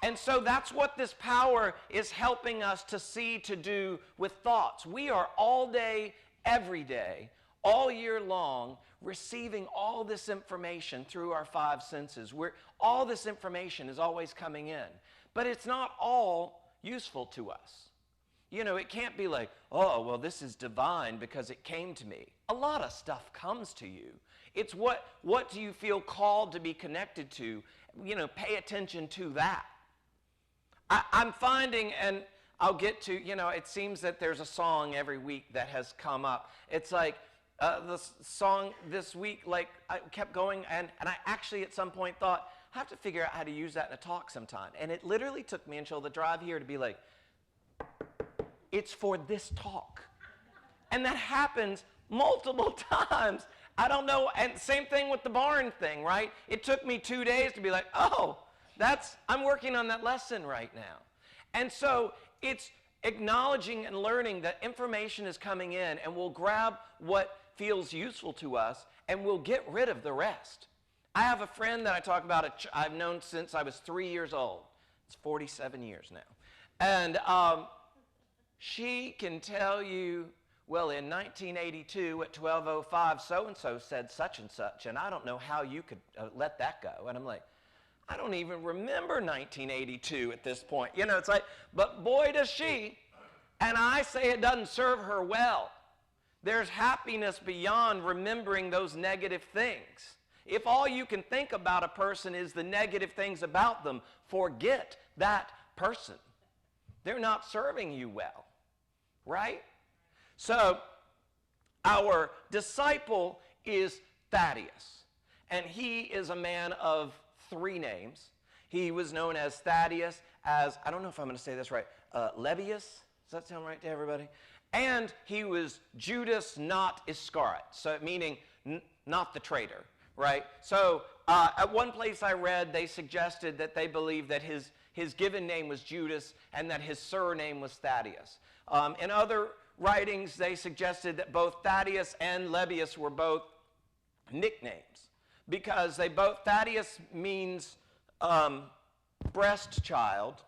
And so that's what this power is helping us to see, to do with thoughts. We are all day, every day, all year long, receiving all this information through our five senses. All this information is always coming in. But it's not all useful to us. You know, it can't be like, oh, well, this is divine because it came to me. A lot of stuff comes to you. It's what do you feel called to be connected to? You know, pay attention to that. I'm finding, and I'll get to, you know, it seems that there's a song every week that has come up. It's like, the song this week, like, I kept going, and I actually at some point thought, I have to figure out how to use that in a talk sometime. And it literally took me until the drive here to be like, it's for this talk. And that happens multiple times. I don't know, and same thing with the barn thing, right? It took me 2 days to be like, oh, I'm working on that lesson right now. And so it's acknowledging and learning that information is coming in, and we'll grab what feels useful to us, and we'll get rid of the rest. I have a friend that I talk about, I've known since I was 3 years old. It's 47 years now. And she can tell you, well, in 1982 at 12:05, so-and-so said such and such, and I don't know how you could let that go. And I'm like, I don't even remember 1982 at this point. You know, it's like, but boy does she. And I say it doesn't serve her well. There's happiness beyond remembering those negative things. If all you can think about a person is the negative things about them, forget that person. They're not serving you well, right? So our disciple is Thaddeus, and he is a man of 3 names. He was known as Thaddeus, as, I don't know if I'm going to say this right, Lebbeus. Does that sound right to everybody? And he was Judas, not Iscariot, so meaning not the traitor, right? So at one place I read, they suggested that they believed that his given name was Judas and that his surname was Thaddeus. In other writings, they suggested that both Thaddeus and Lebbeus were both nicknames, because Thaddeus means breast child.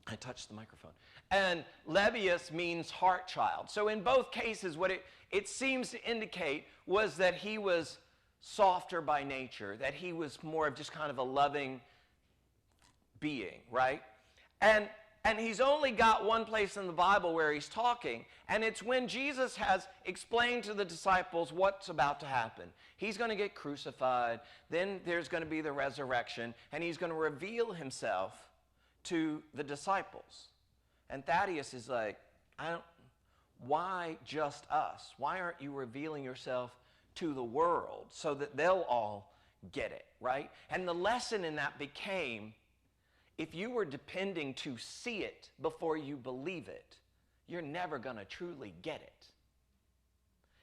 I touched the microphone. And Lebbeus means heart child. So in both cases, what it seems to indicate was that he was softer by nature, that he was more of just kind of a loving being, right? And he's only got one place in the Bible where he's talking, and it's when Jesus has explained to the disciples what's about to happen. He's going to get crucified, then there's going to be the resurrection, and he's going to reveal himself to the disciples. And Thaddeus is like, why just us? Why aren't you revealing yourself to the world so that they'll all get it, right? And the lesson in that became, if you were depending to see it before you believe it, you're never going to truly get it.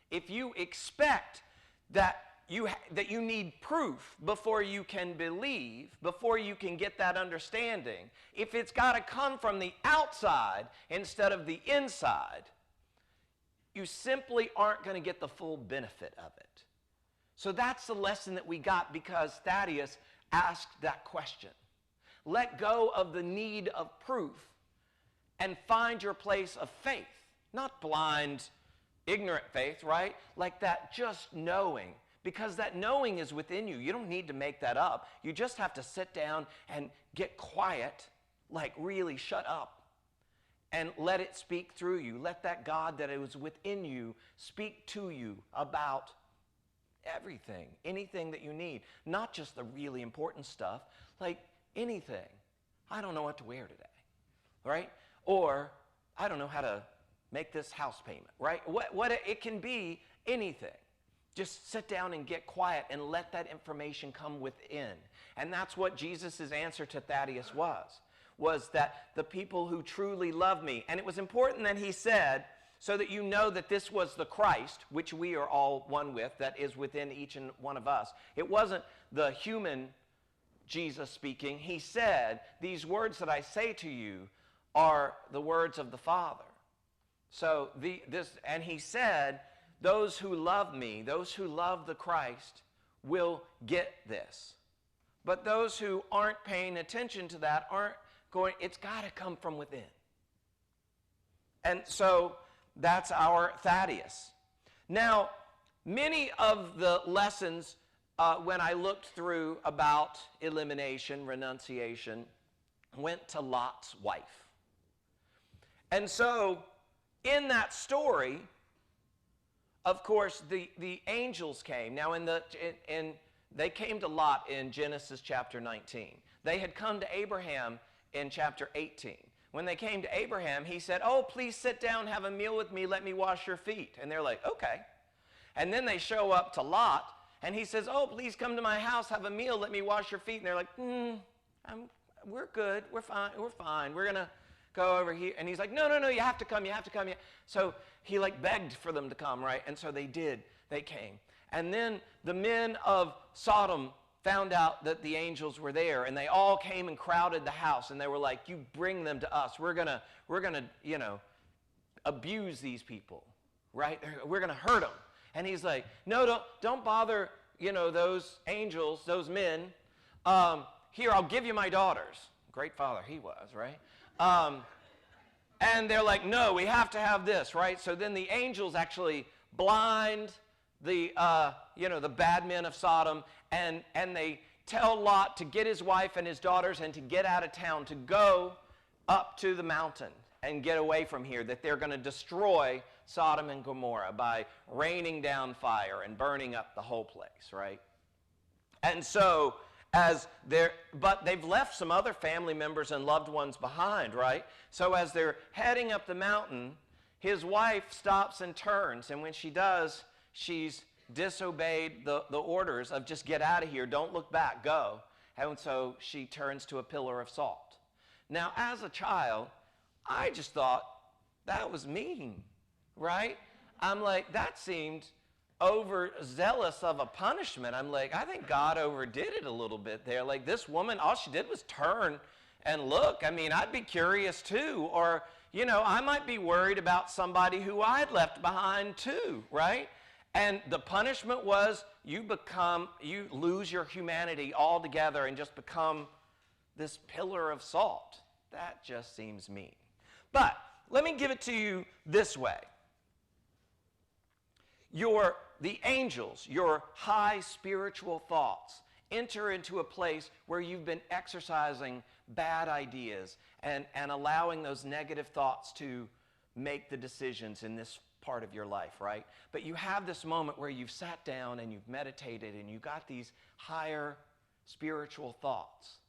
If you expect that you need proof before you can believe, before you can get that understanding, if it's got to come from the outside instead of the inside, you simply aren't going to get the full benefit of it. So that's the lesson that we got, because Thaddeus asked that question. Let go of the need of proof and find your place of faith Not blind, ignorant faith, right? Like that just knowing. Because that knowing is within you. You don't need to make that up. You just have to sit down and get quiet, like really shut up, and let it speak through you. Let that God that is within you speak to you about everything, anything that you need. Not just the really important stuff, like anything. I don't know what to wear today, right? Or I don't know how to make this house payment, right? What it can be anything. Just sit down and get quiet and let that information come within. And that's what Jesus' answer to Thaddeus was that the people who truly love me, and it was important that he said, so that you know that this was the Christ, which we are all one with, that is within each and one of us. It wasn't the human Jesus speaking. He said, these words that I say to you are the words of the Father. So and he said, those who love me, those who love the Christ, will get this. But those who aren't paying attention to that aren't going, it's got to come from within. And so that's our Thaddeus. Now, many of the lessons when I looked through about elimination, renunciation, went to Lot's wife. And so in that story, of course, the angels came. Now, they came to Lot in Genesis chapter 19. They had come to Abraham in chapter 18. When they came to Abraham, he said, oh, please sit down, have a meal with me, let me wash your feet. And they're like, okay. And then they show up to Lot, and he says, oh, please come to my house, have a meal, let me wash your feet. And they're like, we're good, we're fine, we're going to go over here. And he's like, no, you have to come. So he like begged for them to come, right? And so they did. They came. And then the men of Sodom found out that the angels were there, and they all came and crowded the house, and they were like, you bring them to us. We're gonna, abuse these people, right? We're gonna hurt them. And he's like, no, don't bother, those angels, those men. Here, I'll give you my daughters. Great father he was, right? And they're like, no, we have to have this, right? So then the angels actually blind the bad men of Sodom, and they tell Lot to get his wife and his daughters and to get out of town, to go up to the mountain and get away from here, that they're going to destroy Sodom and Gomorrah by raining down fire and burning up the whole place, right? And so but they've left some other family members and loved ones behind, right? So as they're heading up the mountain, his wife stops and turns, and when she does, she's disobeyed the orders of just get out of here, don't look back, go. And so she turns to a pillar of salt. Now, as a child, I just thought that was mean, right? I'm like, that seemed overzealous of a punishment. I'm like, I think God overdid it a little bit there. Like, this woman, all she did was turn and look. I mean, I'd be curious too. Or, I might be worried about somebody who I'd left behind too, right? And the punishment was you lose your humanity altogether and just become this pillar of salt. That just seems mean. But let me give it to you this way. The angels, your high spiritual thoughts, enter into a place where you've been exercising bad ideas and allowing those negative thoughts to make the decisions in this part of your life, right? But you have this moment where you've sat down and you've meditated and you got these higher spiritual thoughts.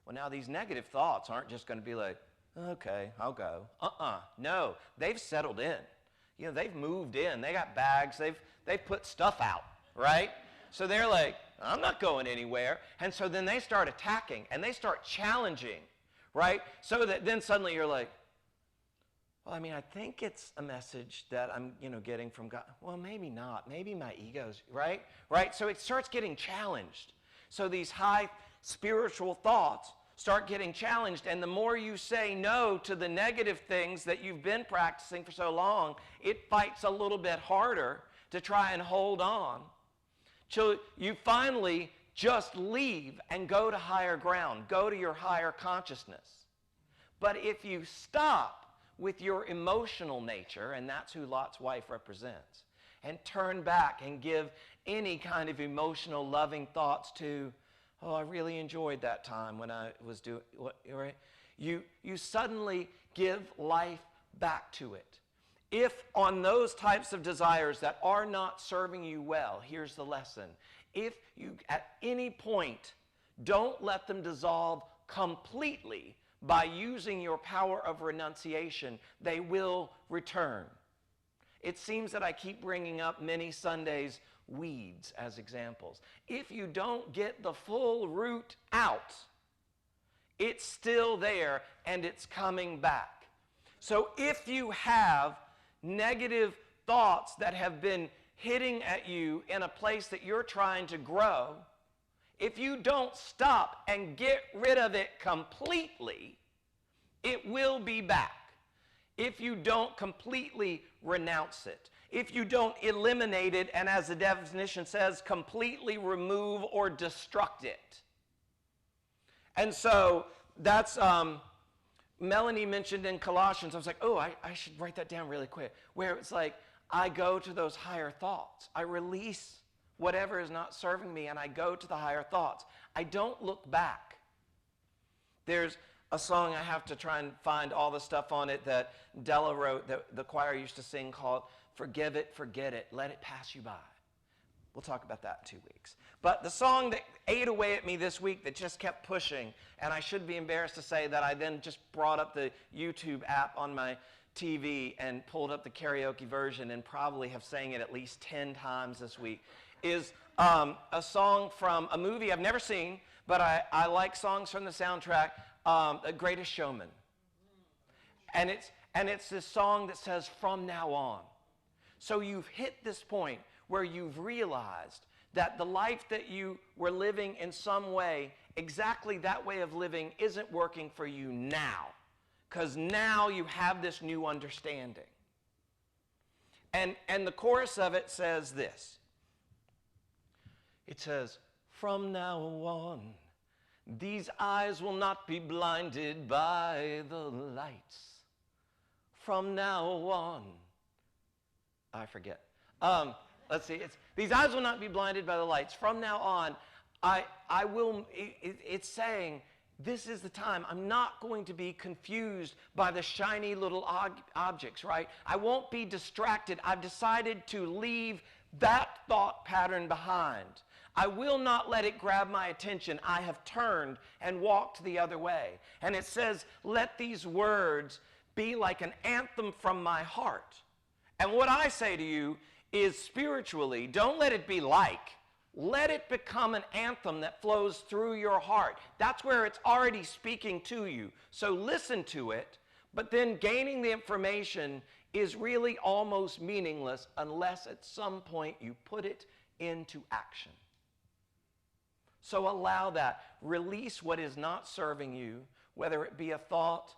Well, now these negative thoughts aren't just going to be like, okay, I'll go. No, they've settled in. They've moved in. They got bags. They've put stuff out, right? So they're like, I'm not going anywhere. And so then they start attacking and they start challenging, right? So that then suddenly you're like, well, I think it's a message that I'm, getting from God. Well, maybe not. Maybe my ego's, right? Right? So it starts getting challenged. So these high spiritual thoughts start getting challenged, and the more you say no to the negative things that you've been practicing for so long, it fights a little bit harder to try and hold on till you finally just leave and go to higher ground, go to your higher consciousness. But if you stop with your emotional nature, and that's who Lot's wife represents, and turn back and give any kind of emotional, loving thoughts to, oh, I really enjoyed that time when I was doing, right? You suddenly give life back to it. If on those types of desires that are not serving you well, here's the lesson. If you at any point don't let them dissolve completely by using your power of renunciation, they will return. It seems that I keep bringing up many Sundays weeds as examples. If you don't get the full root out, it's still there and it's coming back. So if you have negative thoughts that have been hitting at you in a place that you're trying to grow, if you don't stop and get rid of it completely, it will be back. If you don't completely renounce it, if you don't eliminate it, and as the definition says, completely remove or destruct it. And so that's, Melanie mentioned in Colossians, I was like, oh, I should write that down really quick, where it's like, I go to those higher thoughts. I release whatever is not serving me, and I go to the higher thoughts. I don't look back. There's a song, I have to try and find all the stuff on it that Della wrote, that the choir used to sing, called Forgive It, Forget It, Let It Pass You By. We'll talk about that in 2 weeks. But the song that ate away at me this week that just kept pushing, and I should be embarrassed to say that I then just brought up the YouTube app on my TV and pulled up the karaoke version and probably have sang it at least 10 times this week, is a song from a movie I've never seen, but I like songs from the soundtrack, The Greatest Showman. And it's this song that says, from now on. So you've hit this point where you've realized that the life that you were living in some way, exactly that way of living isn't working for you now. Because now you have this new understanding. And the chorus of it says this. It says, from now on, these eyes will not be blinded by the lights. From now on, I forget. Let's see. These eyes will not be blinded by the lights. From now on, I will. It's saying, this is the time. I'm not going to be confused by the shiny little objects, right? I won't be distracted. I've decided to leave that thought pattern behind. I will not let it grab my attention. I have turned and walked the other way. And it says, let these words be like an anthem from my heart. And what I say to you is, spiritually, don't let it be like. Let it become an anthem that flows through your heart. That's where it's already speaking to you. So listen to it, but then gaining the information is really almost meaningless unless at some point you put it into action. So allow that. Release what is not serving you, whether it be a thought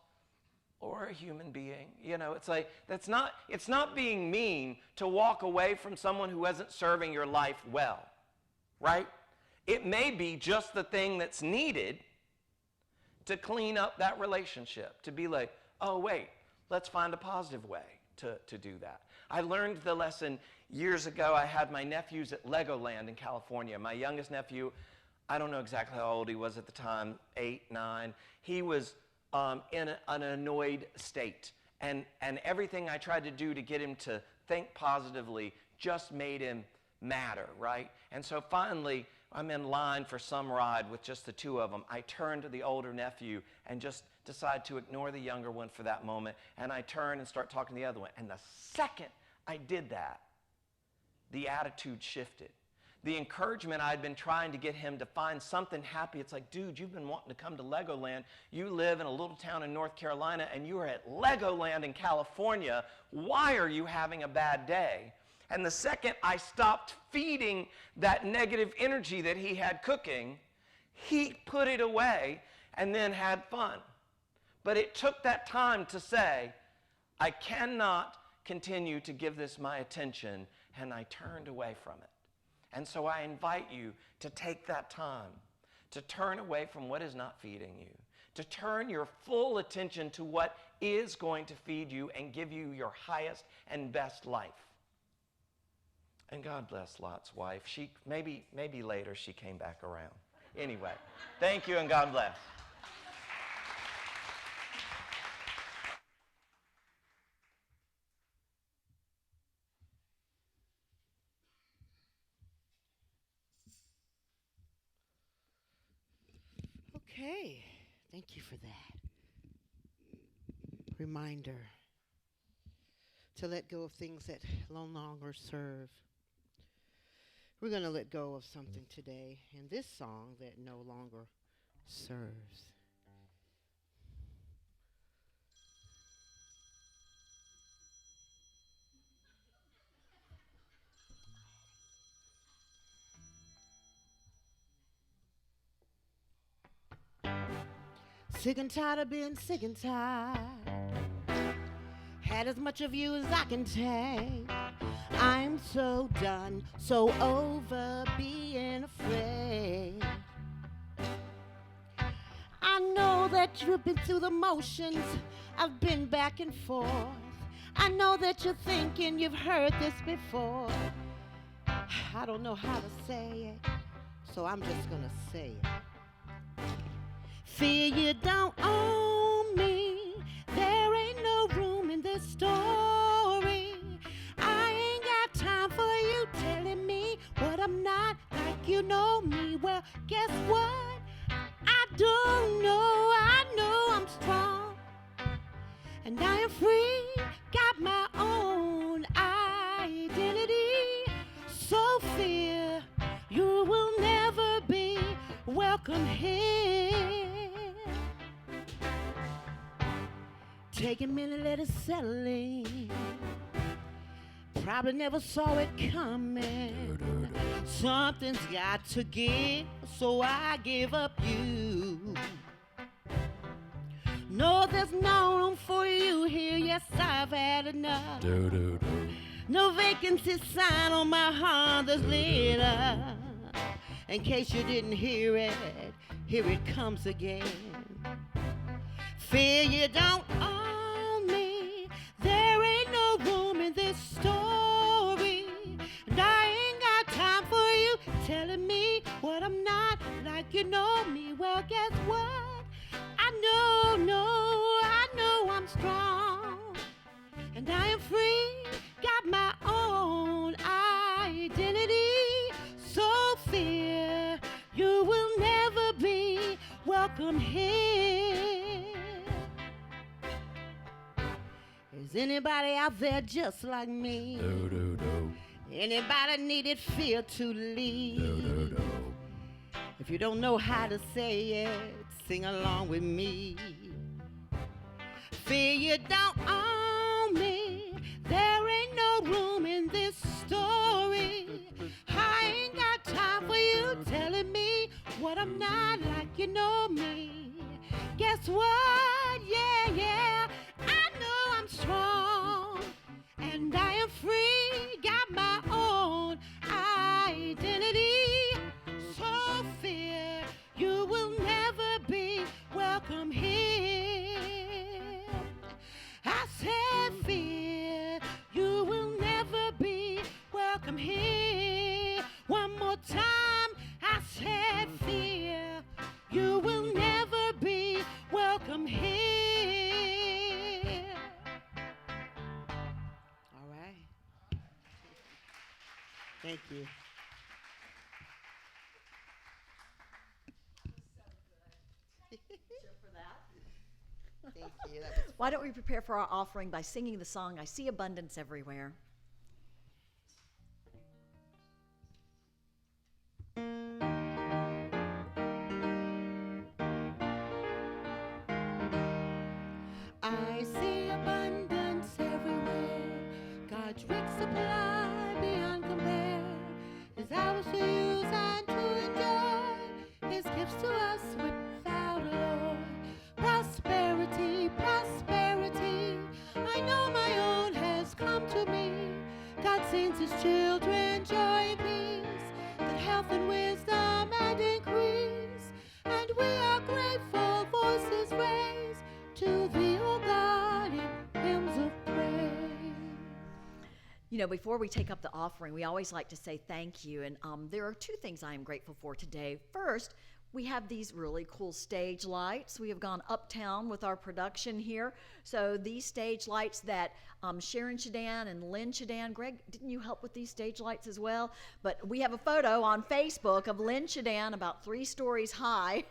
or a human being. You know, it's like, it's not being mean to walk away from someone who isn't serving your life well, right? It may be just the thing that's needed to clean up that relationship, to be like, oh, wait, let's find a positive way to do that. I learned the lesson years ago. I had my nephews at Legoland in California. My youngest nephew, I don't know exactly how old he was at the time, 8, 9. He was in an annoyed state. And everything I tried to do to get him to think positively just made him madder, right? And so finally, I'm in line for some ride with just the two of them. I turn to the older nephew and just decide to ignore the younger one for that moment. And I turn and start talking to the other one. And the second I did that, the attitude shifted. The encouragement I'd been trying to get him to find something happy. It's like, dude, you've been wanting to come to Legoland. You live in a little town in North Carolina, and you are at Legoland in California. Why are you having a bad day? And the second I stopped feeding that negative energy that he had cooking, he put it away and then had fun. But it took that time to say, I cannot continue to give this my attention, and I turned away from it. And so I invite you to take that time to turn away from what is not feeding you, to turn your full attention to what is going to feed you and give you your highest and best life. And God bless Lot's wife. She maybe later she came back around. Anyway, thank you and God bless. Okay, thank you for that. Reminder to let go of things that no longer serve. We're going to let go of something today in this song that no longer serves. Sick and tired of being sick and tired. Had as much of you as I can take. I'm so done, so over being afraid. I know that you've been through the motions. I've been back and forth. I know that you're thinking you've heard this before. I don't know how to say it, so I'm just gonna say it. Fear you don't own me. There ain't no room in this story. I ain't got time for you telling me what I'm not, like you know me. Well, guess what? I don't know. I know I'm strong, and I am free. Got my own identity. So fear you will never be welcome here. Take a minute, let it settle in. Probably never saw it coming. Something's got to give, so I give up you. No, there's no room for you here. Yes, I've had enough. No vacancy sign on my heart that's lit up. In case you didn't hear it, here it comes again. Fear you don't own me. There ain't no room in this story. And I ain't got time for you telling me what I'm not, like you know me. Well, guess what? I know I'm strong. And I am free, got my own identity. So fear you will never be welcome here. Is anybody out there just like me? Anybody needed fear to leave? If you don't know how to say it, sing along with me. Fear you don't own me. There ain't no room in this story. I ain't got time for you telling me what I'm not, like you know me. Guess what? Yeah, I know I'm strong, and I am free, got my own identity. So fear you will never be welcome here. I said fear you will never be welcome here. One more time, I said fear you will never be welcome here. All right. Thank you. Thank you. That was Why don't we prepare for our offering by singing the song, I See Abundance Everywhere. I see abundance everywhere. God's rich supply beyond compare. Is ours to use and to enjoy. His gifts to us without alloy. Prosperity, prosperity. I know my own has come to me. before we take up the offering, we always like to say thank you. And there are two things I am grateful for today. First, we have these really cool stage lights. We have gone uptown with our production here. So these stage lights that Sharon Shadan and Lynn Shadan, Greg, didn't you help with these stage lights as well? But we have a photo on Facebook of Lynn Shadan about 3 stories high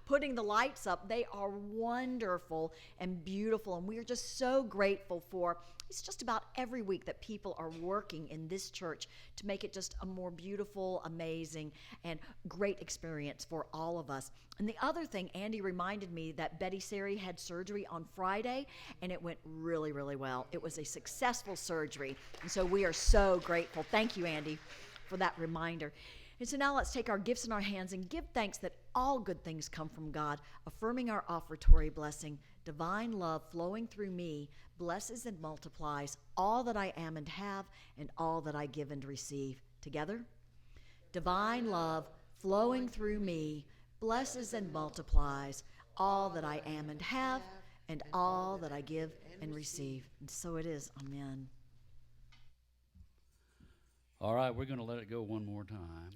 putting the lights up. They are wonderful and beautiful, and we are just so grateful for. It's just about every week that people are working in this church to make it just a more beautiful, amazing, and great experience for all of us. And the other thing, Andy reminded me that Betty Sari had surgery on Friday, and it went really, really well. It was a successful surgery, and so we are so grateful. Thank you, Andy, for that reminder. And so now let's take our gifts in our hands and give thanks that all good things come from God, affirming our offertory blessing. Divine love flowing through me blesses and multiplies all that I am and have and all that I give and receive. Together? Divine love flowing through me blesses and multiplies all that I am and have and all that I give and receive. And so it is. Amen. All right, we're going to let it go one more time.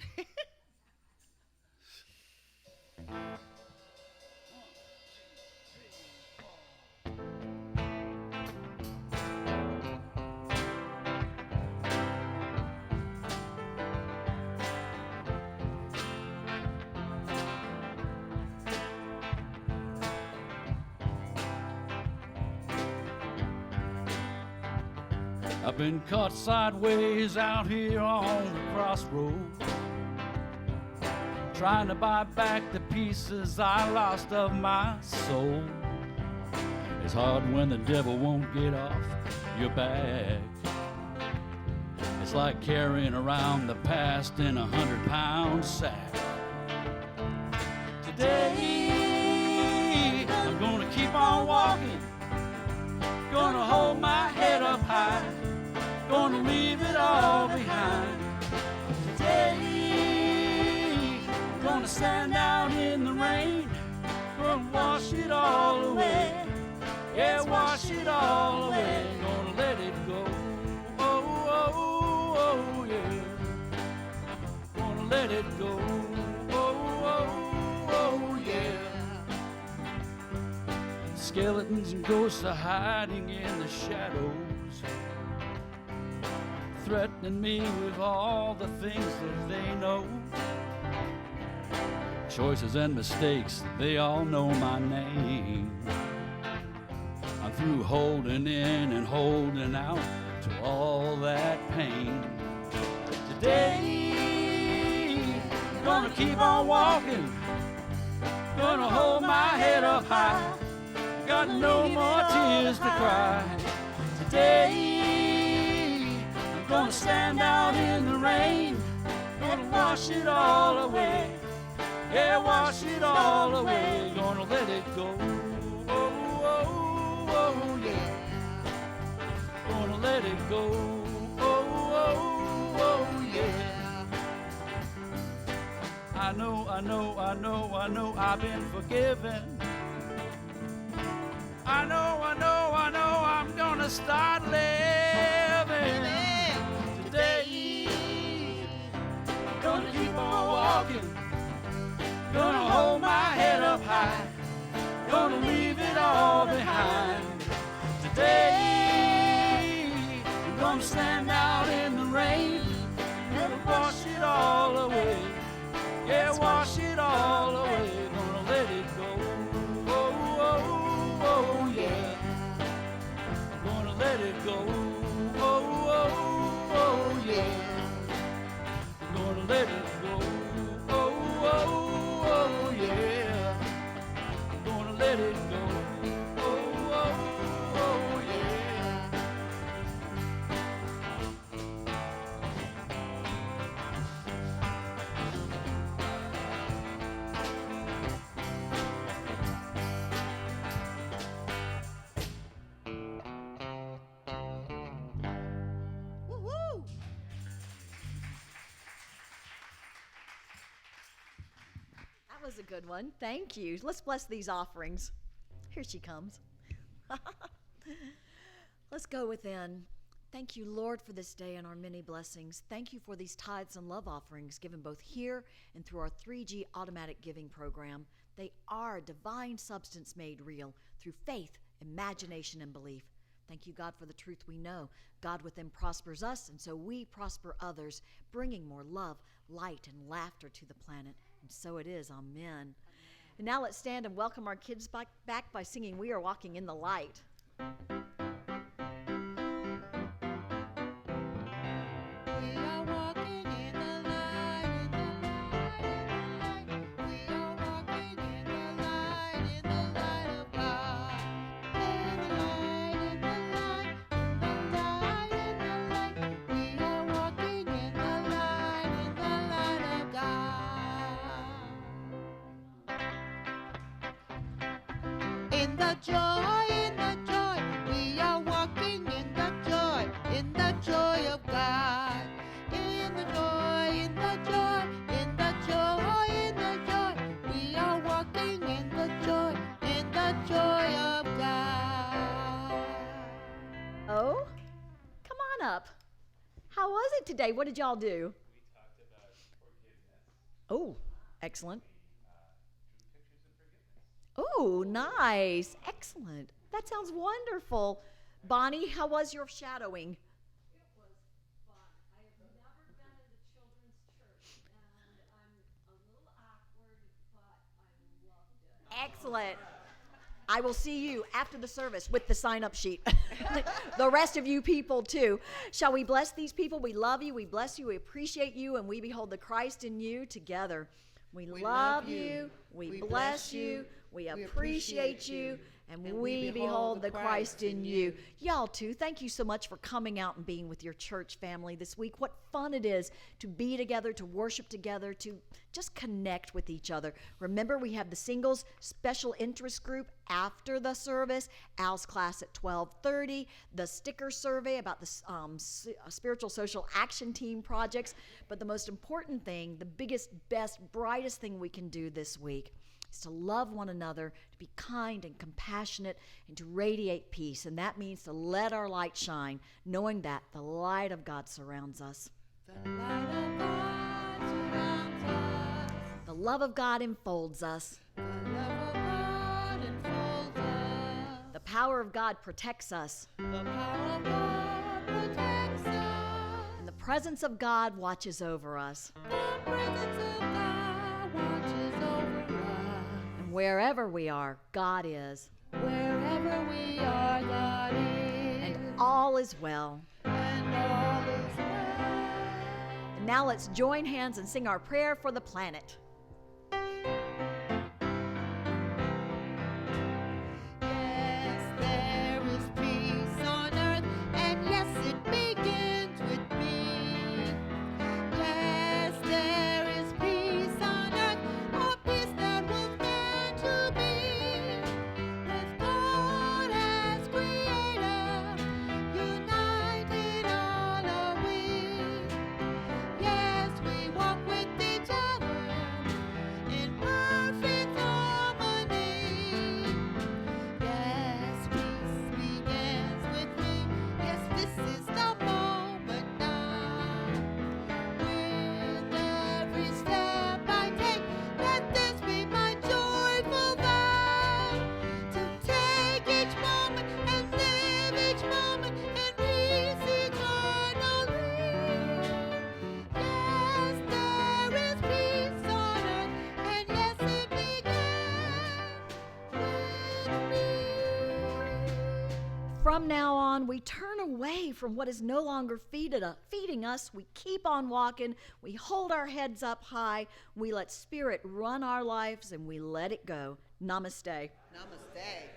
I've been caught sideways out here on the crossroad, trying to buy back the pieces I lost of my soul. It's hard when the devil won't get off your back. It's like carrying around the past in a 100-pound sack. Today, I'm gonna keep on walking, gonna hold my head up high, gonna leave it all behind. Today, gonna stand out in the rain, gonna wash it all away. Yeah, wash it all away, gonna let it go. Oh, oh, oh, yeah. Gonna let it go. Oh, oh, oh, yeah. Skeletons and ghosts are hiding in the shadows, threatening me with all the things that they know. Choices and mistakes, they all know my name. I'm through holding in and holding out to all that pain. Today, gonna keep on walking, gonna hold my head up high, got no more tears to cry. Today, I'm gonna stand out in the rain, gonna wash it all away. Yeah, wash it all away, gonna let it go. Oh, oh, oh, yeah. Gonna let it go. Oh, oh, oh, yeah. I know I've been forgiven. I know I'm gonna start living. Today, gonna keep on walking, gonna hold my head up high, gonna leave it all behind. Today, I'm gonna stand out in the rain, gonna wash it all away. Yeah, wash it all away, gonna let it go. Oh, oh, oh, yeah. Gonna let it go. Oh, oh, oh, yeah. Gonna let it go. Oh, oh, oh, yeah. Gonna let it go. Oh, oh, oh, yeah. Woo-hoo! That was a good one. Thank you. Let's bless these offerings. Here she comes. Let's go within. Thank you, Lord, for this day and our many blessings. Thank you for these tithes and love offerings given both here and through our 3G automatic giving program. They are divine substance made real through faith, imagination, and belief. Thank you, God, for the truth we know. God within prospers us, and so we prosper others, bringing more love, light, and laughter to the planet. And so it is. Amen. And now let's stand and welcome our kids back by singing We Are Walking in the Light. We are walking in the light, in the light, in the light. We are walking in the light of God. In the light, in the light, in the light, in the light. We are walking in the light of God. In the joy, we are walking in the joy of God. In the joy, in the joy, in the joy, in the joy, we are walking in the joy of God. Oh, come on up. How was it today? What did y'all do? We talked about forgiveness. Oh, excellent. Drew pictures of forgiveness. Oh, nice. Excellent. That sounds wonderful. Bonnie, how was your shadowing? It was fun. I have never been in the children's church, and I'm a little awkward, but I loved it. Excellent. I will see you after the service with the sign-up sheet. The rest of you people, too. Shall we bless these people? We love you. We bless you. We appreciate you. And we behold the Christ in you together. We love you. We bless you. We appreciate you. And we behold the Christ in you. Y'all, too, thank you so much for coming out and being with your church family this week. What fun it is to be together, to worship together, to just connect with each other. Remember, we have the singles special interest group after the service, Al's class at 12:30, the sticker survey about the spiritual social action team projects. But the most important thing, the biggest, best, brightest thing we can do this week is to love one another, to be kind and compassionate, and to radiate peace. And that means to let our light shine, knowing that the light of God surrounds us. The light of God surrounds us. The love of God enfolds us. The love of God enfolds us. The power of God protects us. The power of God protects us. And the presence of God watches over us. The presence of God watches over us. And wherever we are, God is. Wherever we are, God is. And all is well. And all is well. And now let's join hands and sing our prayer for the planet. Yes, there is peace on earth, and yes, it begins with me. Yes, there is peace on earth, a peace that was meant to be. With God as creator, united all are we. Yes, we walk with each other in perfect harmony. Yes, peace begins with me. Yes, this is the moment now. With every step I take, let this be my joyful vow. To take each moment and live each moment in peace eternally. Yes, there is peace on earth, and yes, it began with me. From now on, we turn away from what is no longer feeding us. We keep on walking. We hold our heads up high. We let Spirit run our lives, and we let it go. Namaste. Namaste.